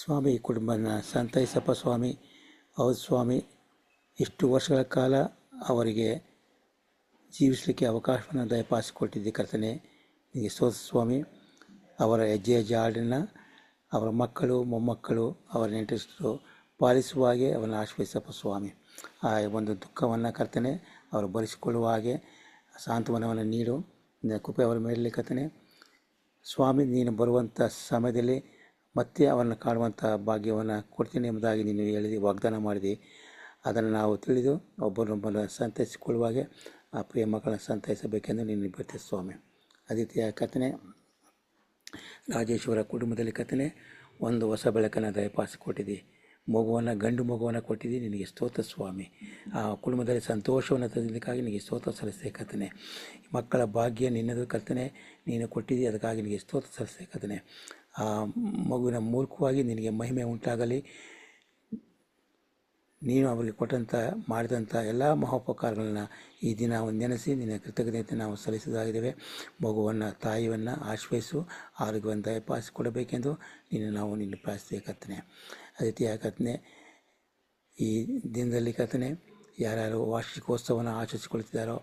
ಸ್ವಾಮಿ. ಈ ಕುಟುಂಬನ ಸಂತೈಸಪ್ಪ ಸ್ವಾಮಿ. ಹೌದು ಸ್ವಾಮಿ, ಇಷ್ಟು ವರ್ಷಗಳ ಕಾಲ ಅವರಿಗೆ ಜೀವಿಸಲಿಕ್ಕೆ ಅವಕಾಶವನ್ನು ದಯಪಾಲಿಸಿಕೊಟ್ಟಿದ್ದೆ ಕರ್ತನೆ. ನಿಮಗೆ ಸ್ತೋತ್ರ ಸ್ವಾಮಿ. ಅವರ ಹೆಜ್ಜೆ ಜಾಡನ್ನು ಅವರ ಮಕ್ಕಳು ಮೊಮ್ಮಕ್ಕಳು ಅವರ ನೆಂಟರಿಷ್ಟರು ಪಾಲಿಸುವ ಹಾಗೆ ಅವರನ್ನು ಆಶ್ರಯಿಸಪ್ಪ ಸ್ವಾಮಿ. ಆ ಒಂದು ದುಃಖವನ್ನು ಕರ್ತನೆ ಅವರು ಭರಿಸಿಕೊಳ್ಳುವ ಹಾಗೆ ಸಾಂತ್ವನವನ್ನು ನೀಡು. ನಿನ್ನ ಕೃಪೆ ಅವರ ಮೇಲೆ ಕರ್ತನೆ ಸ್ವಾಮಿ. ನೀನು ಬರುವಂಥ ಸಮಯದಲ್ಲಿ ಮತ್ತೆ ಅವರನ್ನು ಕಾಣುವಂಥ ಭಾಗ್ಯವನ್ನು ಕೊಡ್ತೀನಿ ಎಂಬುದಾಗಿ ನೀನು ಹೇಳಿದಿ, ವಾಗ್ದಾನ ಮಾಡಿದಿ. ಅದನ್ನು ನಾವು ತಿಳಿದು ಒಬ್ಬರನ್ನೊಬ್ಬರನ್ನು ಸಂತೈಸಿಕೊಳ್ಳುವಾಗೆ ಆ ಪ್ರಿಯ ಮಕ್ಕಳನ್ನು ಸಂತೈಸಬೇಕೆಂದು ನೀನು ಬಿಡ್ತೀವಿ ಸ್ವಾಮಿ. ಅದೇ ರೀತಿಯ ಕರ್ತನೆ ರಾಜೇಶ್ವರ ಕುಟುಂಬದಲ್ಲಿ ಕರ್ತನೆ ಒಂದು ಹೊಸ ಬೆಳಕನ್ನು ದಯಪಾಲಿಸಿಕೊಟ್ಟಿದ್ದಿ. ಮಗುವನ್ನು ಗಂಡು ಮಗುವನ್ನು ಕೊಟ್ಟಿದ್ದಿ. ನಿನಗೆ ಸ್ತೋತ್ರ ಸ್ವಾಮಿ. ಆ ಕುಟುಂಬದಲ್ಲಿ ಸಂತೋಷವನ್ನು ತಂದಿದ್ದಕ್ಕಾಗಿ ನಿನಗೆ ಸ್ತೋತ್ರ ಸಲ್ಲಿಸ್ತೇ ಕರ್ತನೆ. ಮಕ್ಕಳ ಭಾಗ್ಯ ನಿನ್ನದು ಕರ್ತನೆ, ನೀನು ಕೊಟ್ಟಿದ್ದಿ. ಅದಕ್ಕಾಗಿ ನಿನಗೆ ಸ್ತೋತ್ರ ಸಲ್ಲಿಸ್ತೇ ಕರ್ತನೆ. ಆ ಮಗುವಿನ ಮೂಲಕವಾಗಿ ನಿನಗೆ ಮಹಿಮೆ ಉಂಟಾಗಲಿ. ನೀನು ಅವರಿಗೆ ಕೊಟ್ಟಂಥ ಮಾಡಿದಂಥ ಎಲ್ಲ ಮಹೋಪಕಾರಗಳನ್ನ ಈ ದಿನ ನೆನೆಸಿ ನಿನ್ನ ಕೃತಜ್ಞತೆ ನಾವು ಸಲ್ಲಿಸೋದಾಗಿದ್ದೇವೆ. ಮಗುವನ್ನು ತಾಯಿಯನ್ನು ಆಶ್ರಯಿಸು, ಆರೋಗ್ಯವನ್ನು ದಯಪಾಲಿಸಿಕೊಡಬೇಕೆಂದು ನಾವು ನಿನ್ನ ಪ್ರಾರ್ಥಿಸ್ತೇವೆ ಕರ್ತನೆ. ಅದೇ ರೀತಿಯಾಗಿ ಕರ್ತನೆ ಈ ದಿನದಲ್ಲಿ ಕರ್ತನೆ ಯಾರ್ಯಾರು ವಾರ್ಷಿಕೋತ್ಸವವನ್ನು ಆಚರಿಸಿಕೊಳ್ತಿದ್ದಾರೋ,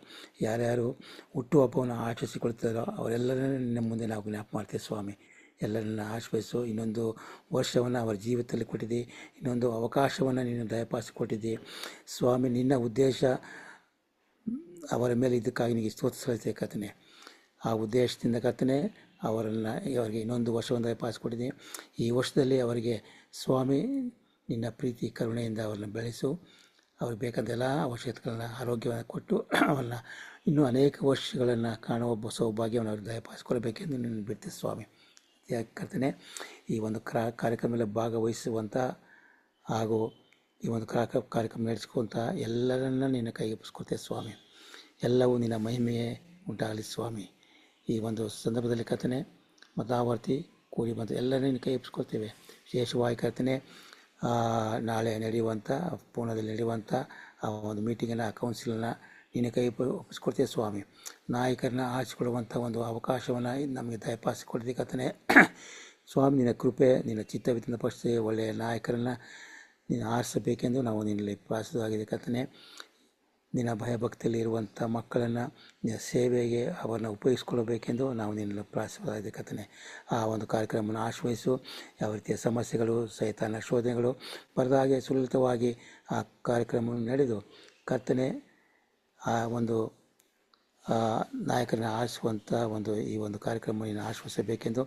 ಯಾರ್ಯಾರು ಹುಟ್ಟುಹಬ್ಬವನ್ನು ಆಚರಿಸಿಕೊಳ್ತಿದ್ದಾರೋ ಅವರೆಲ್ಲರನ್ನ ನಿನ್ನ ಮುಂದೆ ನಾವು ಜ್ಞಾಪಕ ಮಾಡ್ತೇವೆ ಸ್ವಾಮಿ. ಎಲ್ಲರನ್ನ ಆಶ್ರಯಿಸು. ಇನ್ನೊಂದು ವರ್ಷವನ್ನು ಅವರ ಜೀವಿತದಲ್ಲಿ ಕೊಟ್ಟಿದ್ದಿ, ಇನ್ನೊಂದು ಅವಕಾಶವನ್ನು ನೀನು ದಯಪಾಲಿಸಿಕೊಟ್ಟಿದ್ದಿ ಸ್ವಾಮಿ. ನಿನ್ನ ಉದ್ದೇಶ ಅವರ ಮೇಲೆ ಇದಕ್ಕಾಗಿ ನಿನಗೆ ಸ್ತೋತ್ರ ಸಲ್ಲಿಸ್ತೇವೆ ಕರ್ತನೆ. ಆ ಉದ್ದೇಶದಿಂದ ಕರ್ತನೆ ಅವರಿಗೆ ಇನ್ನೊಂದು ವರ್ಷವನ್ನು ದಯಪಾಲಿಸಿಕೊಟ್ಟಿದ್ದಿ. ಈ ವರ್ಷದಲ್ಲಿ ಅವರಿಗೆ ಸ್ವಾಮಿ ನಿನ್ನ ಪ್ರೀತಿ ಕರುಣೆಯಿಂದ ಅವರನ್ನು ಬೆಳೆಸು. ಅವ್ರಿಗೆ ಬೇಕಾದ ಎಲ್ಲ ಅವಶ್ಯಕತೆಗಳನ್ನು ಆರೋಗ್ಯವನ್ನು ಕೊಟ್ಟು ಅವರನ್ನ ಇನ್ನೂ ಅನೇಕ ವರ್ಷಗಳನ್ನು ಕಾಣುವ ಸೌಭಾಗ್ಯವನ್ನು ಅವ್ರಿಗೆ ದಯಪಾಲಿಸಿಕೊಳ್ಬೇಕೆಂದು ನೀನು ಬಿಡ್ತೀವಿ ಸ್ವಾಮಿ. ಕರ್ತನೆ ಈ ಒಂದು ಕಾರ್ಯಕ್ರಮದಲ್ಲಿ ಭಾಗವಹಿಸುವಂಥ ಹಾಗೂ ಈ ಒಂದು ಕಾರ್ಯಕ್ರಮ ನಡೆಸ್ಕೊಂಥ ಎಲ್ಲರನ್ನ ನಿನ್ನ ಕೈಗೆ ಒಪ್ಪಿಸ್ಕೊಳ್ತೇವೆ ಸ್ವಾಮಿ. ಎಲ್ಲವೂ ನಿನ್ನ ಮಹಿಮೆಯೇ ಉಂಟಾಗಲಿ ಸ್ವಾಮಿ. ಈ ಒಂದು ಸಂದರ್ಭದಲ್ಲಿ ಕರ್ತನೆ ಮತಾವರ್ತಿ ಕೂಡಿ ಬಂದು ಎಲ್ಲರನ್ನ ನಿನ್ನ ಕೈ ಒಪ್ಪಿಸ್ಕೊಳ್ತೇವೆ. ವಿಶೇಷವಾಗಿ ಕರ್ತನೆ ನಾಳೆ ನಡೆಯುವಂಥ ಪೂರ್ಣದಲ್ಲಿ ನಡೆಯುವಂಥ ಆ ಒಂದು ಮೀಟಿಂಗನ್ನು, ಆ ಕೌನ್ಸಿಲನ್ನು ನಿನ್ನ ಕೈ ಒಪ್ಪಿಸ್ಕೊಡ್ತೀವಿ ಸ್ವಾಮಿ. ನಾಯಕರನ್ನ ಆರಿಸಿಕೊಳ್ಳುವಂಥ ಒಂದು ಅವಕಾಶವನ್ನು ನಮಗೆ ದಯಪಾಲಿಸಿಕೊಡ್ತೀವಿ ಕರ್ತನೇ. ಸ್ವಾಮಿ, ನಿನ್ನ ಕೃಪೆ, ನಿನ್ನ ಚಿತ್ತವಿದ್ದ ಪಕ್ಷ ಒಳ್ಳೆಯ ನಾಯಕರನ್ನು ನೀನು ಆರಿಸಬೇಕೆಂದು ನಾವು ನಿನ್ನಲ್ಲಿ ಪ್ರಾರ್ಥಿಸುವುದಾಗಿದೆ ಕರ್ತನೇ. ನಿನ್ನ ಭಯಭಕ್ತಿಯಲ್ಲಿ ಇರುವಂಥ ಮಕ್ಕಳನ್ನು ನಿನ್ನ ಸೇವೆಗೆ ಅವರನ್ನು ಉಪಯೋಗಿಸ್ಕೊಳ್ಬೇಕೆಂದು ನಾವು ನಿನ್ನಲ್ಲಿ ಪ್ರಾರ್ಥಿಸುವುದಾಗಿದೆ ಕರ್ತನೇ. ಆ ಒಂದು ಕಾರ್ಯಕ್ರಮವನ್ನು ಆಶ್ರಯಿಸು. ಯಾವ ರೀತಿಯ ಸಮಸ್ಯೆಗಳು, ಸೈತಾನ ಶೋಧನೆಗಳು ಬರದ ಹಾಗೆ ಸುಲಲಿತವಾಗಿ ಆ ಕಾರ್ಯಕ್ರಮವನ್ನು ನಡೆದು ಕರ್ತನೇ ಆ ಒಂದು ನಾಯಕರನ್ನ ಆರಿಸುವಂಥ ಈ ಒಂದು ಕಾರ್ಯಕ್ರಮವನ್ನು ಆಶ್ರಯಿಸಬೇಕೆಂದು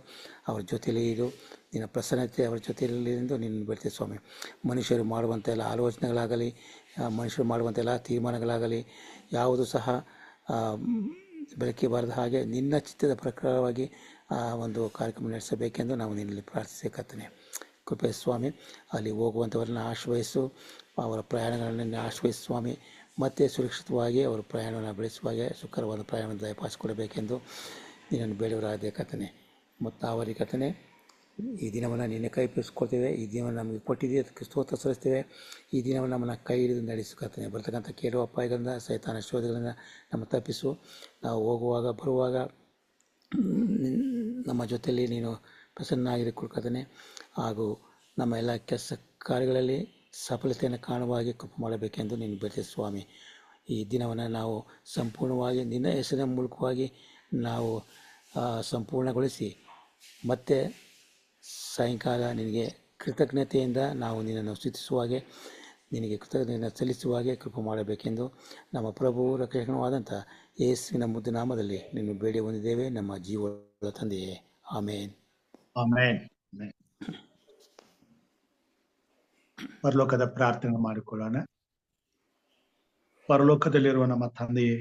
ಅವ್ರ ಜೊತೆಯಲ್ಲಿ ಇರು. ನಿನ್ನ ಪ್ರಸನ್ನತೆ ಅವರ ಜೊತೆಯಲ್ಲಿ ಎಂದು ನಿನ್ನ ಬಿಡ್ತೀವಿ ಸ್ವಾಮಿ. ಮನುಷ್ಯರು ಮಾಡುವಂಥ ಎಲ್ಲ ಆಲೋಚನೆಗಳಾಗಲಿ, ಮನುಷ್ಯರು ಮಾಡುವಂಥ ಎಲ್ಲ ತೀರ್ಮಾನಗಳಾಗಲಿ ಯಾವುದು ಸಹ ಬೆಳಕಿಗೆ ಬಾರದ ಹಾಗೆ ನಿನ್ನ ಚಿತ್ತದ ಪ್ರಕಾರವಾಗಿ ಆ ಒಂದು ಕಾರ್ಯಕ್ರಮ ನಡೆಸಬೇಕೆಂದು ನಾವು ನಿನ್ನಲ್ಲಿ ಪ್ರಾರ್ಥಿಸಕತ್ತೇನೆ. ಕೃಪೆ ಸ್ವಾಮಿ. ಅಲ್ಲಿ ಹೋಗುವಂಥವ್ರನ್ನ ಆಶ್ರಯಿಸು, ಅವರ ಪ್ರಯಾಣಗಳನ್ನು ಆಶ್ರಯಿಸು ಸ್ವಾಮಿ. ಮತ್ತೆ ಸುರಕ್ಷಿತವಾಗಿ ಅವರ ಪ್ರಯಾಣವನ್ನು ಬೆಳೆಸುವಾಗೆ ಸುಖಕರವಾದ ಪ್ರಯಾಣವನ್ನು ದಯಪಾಲಿಸಿಕೊಡಬೇಕೆಂದು ನಿನ್ನನ್ನು ಬೇಡವರಾದ ಕರ್ತನೇ. ಮತ್ತು ಅವರಿಗೆ ಕರ್ತನೇ, ಈ ದಿನವನ್ನು ನಿನ್ನೆ ಕೈಪಿಸ್ಕೊಳ್ತೇವೆ. ಈ ದಿನವನ್ನು ನಮಗೆ ಕೊಟ್ಟಿದ್ದೀವಿ, ಅದಕ್ಕೆ ಸ್ತೋತ್ರ ಸಲ್ಲಿಸ್ತೇವೆ. ಈ ದಿನವನ್ನು ನಮ್ಮನ್ನು ಕೈ ಹಿಡಿದು ನಡೆಸು ಕರ್ತನೇ. ಬರ್ತಕ್ಕಂಥ ಕೇಳುವ ಅಪಾಯಗಳಿಂದ, ಸೈತಾನ ಶೋಧಗಳಿಂದ ನಮ್ಮ ತಪ್ಪಿಸು. ನಾವು ಹೋಗುವಾಗ ಬರುವಾಗ ನಮ್ಮ ಜೊತೆಯಲ್ಲಿ ನೀನು ಪ್ರಸನ್ನಾಗಿರಿ ಕರ್ತನೇ. ಹಾಗೂ ನಮ್ಮ ಎಲ್ಲ ಕೆಲಸ ಕಾರ್ಯಗಳಲ್ಲಿ ಸಫಲತೆಯನ್ನು ಕಾಣುವಾಗಿ ಕೃಪೆ ಮಾಡಬೇಕೆಂದು ನೀನು ಬೇಡ್ತೇವೆ ಸ್ವಾಮಿ. ಈ ದಿನವನ್ನು ನಾವು ಸಂಪೂರ್ಣವಾಗಿ ನಿನ್ನ ಹೆಸರಿನ ಮೂಲಕವಾಗಿ ನಾವು ಸಂಪೂರ್ಣಗೊಳಿಸಿ ಮತ್ತೆ ಸಾಯಂಕಾಲ ನಿನಗೆ ಕೃತಜ್ಞತೆಯಿಂದ ನಾವು ನಿನ್ನನ್ನು ಸ್ತುತಿಸುವಾಗೆ, ನಿನಗೆ ಕೃತಜ್ಞತೆಯನ್ನು ಸಲ್ಲಿಸುವಾಗೆ ಕೃಪೆ ಮಾಡಬೇಕೆಂದು ನಮ್ಮ ಪ್ರಭು ರಕ್ಷಕನವಾದಂಥ ಯೇಸುವಿನ ಮುದ್ದು ನಾಮದಲ್ಲಿ ನಿನ್ನ ಬೇಡಿ ಹೊಂದಿದ್ದೇವೆ ನಮ್ಮ ಜೀವದ ತಂದೆಯೇ. ಆಮೇನ್. ಆಮೇನ್. ಪರಲೋಕದ ಪ್ರಾರ್ಥನೆ ಮಾಡಿಕೊಳ್ಳೋಣ. ಪರಲೋಕದಲ್ಲಿರುವ ನಮ್ಮ ತಂದೆಯೇ,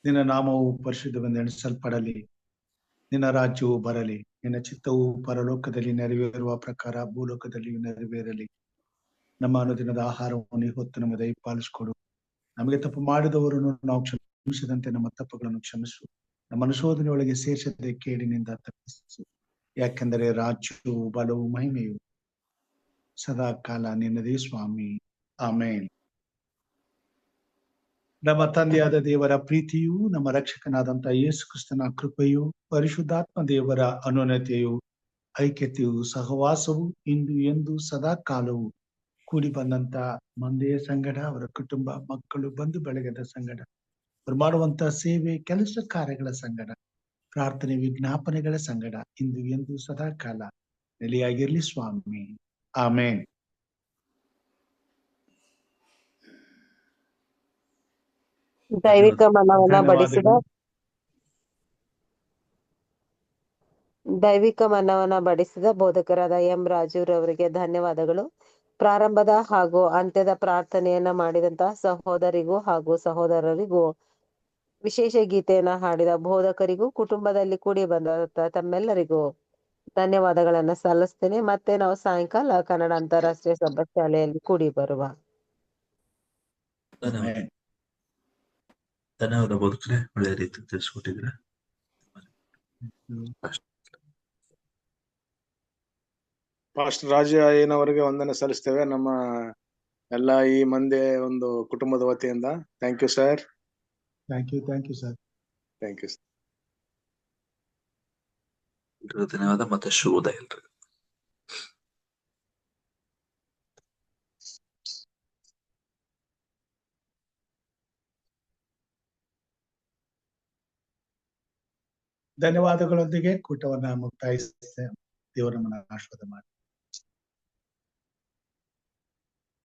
ನಿನ್ನ ನಾಮವು ಪರಿಶುದ್ಧವೆಂದು ಎಣಿಸಲ್ಪಡಲಿ. ನಿನ್ನ ರಾಜ್ಯವು ಬರಲಿ. ನಿನ್ನ ಚಿತ್ತವು ಪರಲೋಕದಲ್ಲಿ ನೆರವೇರುವ ಪ್ರಕಾರ ಭೂಲೋಕದಲ್ಲಿಯೂ ನೆರವೇರಲಿ. ನಮ್ಮ ಅನುದಿನದ ಆಹಾರವನ್ನು ಹೊತ್ತು ನಮಗೆ ದಯಪಾಲಿಸಿಕೊಡು. ನಮಗೆ ತಪ್ಪು ಮಾಡಿದವರನ್ನು ನಾವು ಕ್ಷಮಿಸಿದಂತೆ ನಮ್ಮ ತಪ್ಪುಗಳನ್ನು ಕ್ಷಮಿಸು. ನಮ್ಮ ಅನುಶೋಧನೆಯೊಳಗೆ ಸೇರಿಸದೆ ಕೇಡಿನಿಂದ ತಪ್ಪಿಸು. ಯಾಕೆಂದರೆ ರಾಜ್ಯವು, ಬಲವು, ಮಹಿಮೆಯು ಸದಾ ಕಾಲ ನಿನ್ನದೇ ಸ್ವಾಮಿ. ಆಮೇನ್. ನಮ್ಮ ತಂದೆಯಾದ ದೇವರ ಪ್ರೀತಿಯು, ನಮ್ಮ ರಕ್ಷಕನಾದಂತ ಯೇಸು ಕ್ರಿಸ್ತನ ಕೃಪೆಯು, ಪರಿಶುದ್ಧಾತ್ಮ ದೇವರ ಅನುನ್ನತೆಯು, ಐಕ್ಯತೆಯು, ಸಹವಾಸವು ಇಂದು ಎಂದು ಸದಾ ಕಾಲವು ಕೂಡಿ ಬಂದಂತ ಮಂದೆಯ ಸಂಗಡ, ಅವರ ಕುಟುಂಬ, ಮಕ್ಕಳು, ಬಂಧು ಬಳಗದ ಸಂಗಡ, ಅವರು ಮಾಡುವಂತ ಸೇವೆ, ಕೆಲಸ ಕಾರ್ಯಗಳ ಸಂಗಡ, ಪ್ರಾರ್ಥನೆ, ವಿಜ್ಞಾಪನೆಗಳ ಸಂಗಡ ಇಂದು ಎಂದು ಸದಾ ಕಾಲ ನೆಲೆಯಾಗಿರ್ಲಿ ಸ್ವಾಮಿ. ಆಮೇನ್. ದೈವಿಕ ಮನ್ನವನ್ನ ಬಡಿಸಿದ ಬೋಧಕರಾದ ಎಂ ರಾಜುರವರಿಗೆ ಧನ್ಯವಾದಗಳು. ಪ್ರಾರಂಭದ ಹಾಗೂ ಅಂತ್ಯದ ಪ್ರಾರ್ಥನೆಯನ್ನ ಮಾಡಿದಂತಹ ಸಹೋದರಿಗೂ ಹಾಗೂ ಸಹೋದರರಿಗೂ, ವಿಶೇಷ ಗೀತೆಯನ್ನ ಹಾಡಿದ ಬೋಧಕರಿಗೂ, ಕುಟುಂಬದಲ್ಲಿ ಕೂಡಿ ಬಂದ ತಮ್ಮೆಲ್ಲರಿಗೂ ಧನ್ಯವಾದಗಳನ್ನ ಸಲ್ಲಿಸ್ತೇನೆ. ಮತ್ತೆ ನಾವು ಸಾಯಂಕಾಲ ಕನ್ನಡ ಅಂತಾರಾಷ್ಟ್ರೀಯ ಸಭಾ ಶಾಲೆಯಲ್ಲಿ ಕೂಡಿ ಬರುವ. ಧನ್ಯವಾದ ಬೋಧಕರೇ, ಒಳ್ಳೆ ರೀತಿ ತಿಳಿಸ್ಕೊಟ್ಟಿದ್ರ. ಪಾಸ್ಟರ್ ರಾಜ ಏನವರಿಗೆ ವಂದನೆ ಸಲ್ಲಿಸ್ತೇವೆ ನಮ್ಮ ಎಲ್ಲ ಈ ಮಂದಿ ಒಂದು ಕುಟುಂಬದ ವತಿಯಿಂದ. Thank you sir. Thank you sir. Thank you. ಧನ್ಯವಾದ. ಮತ್ತೆ ಶುಭೋದಯ ಎಲ್ರಿಗೂ. ಧನ್ಯವಾದಗಳೊಂದಿಗೆ ಕೂಟವನ್ನ ಮುಕ್ತಾಯಿಸ್ತೇವೆ. ದೇವರು ನಮ್ಮನ್ನ ಆಶೀರ್ವಾದ ಮಾಡಿ.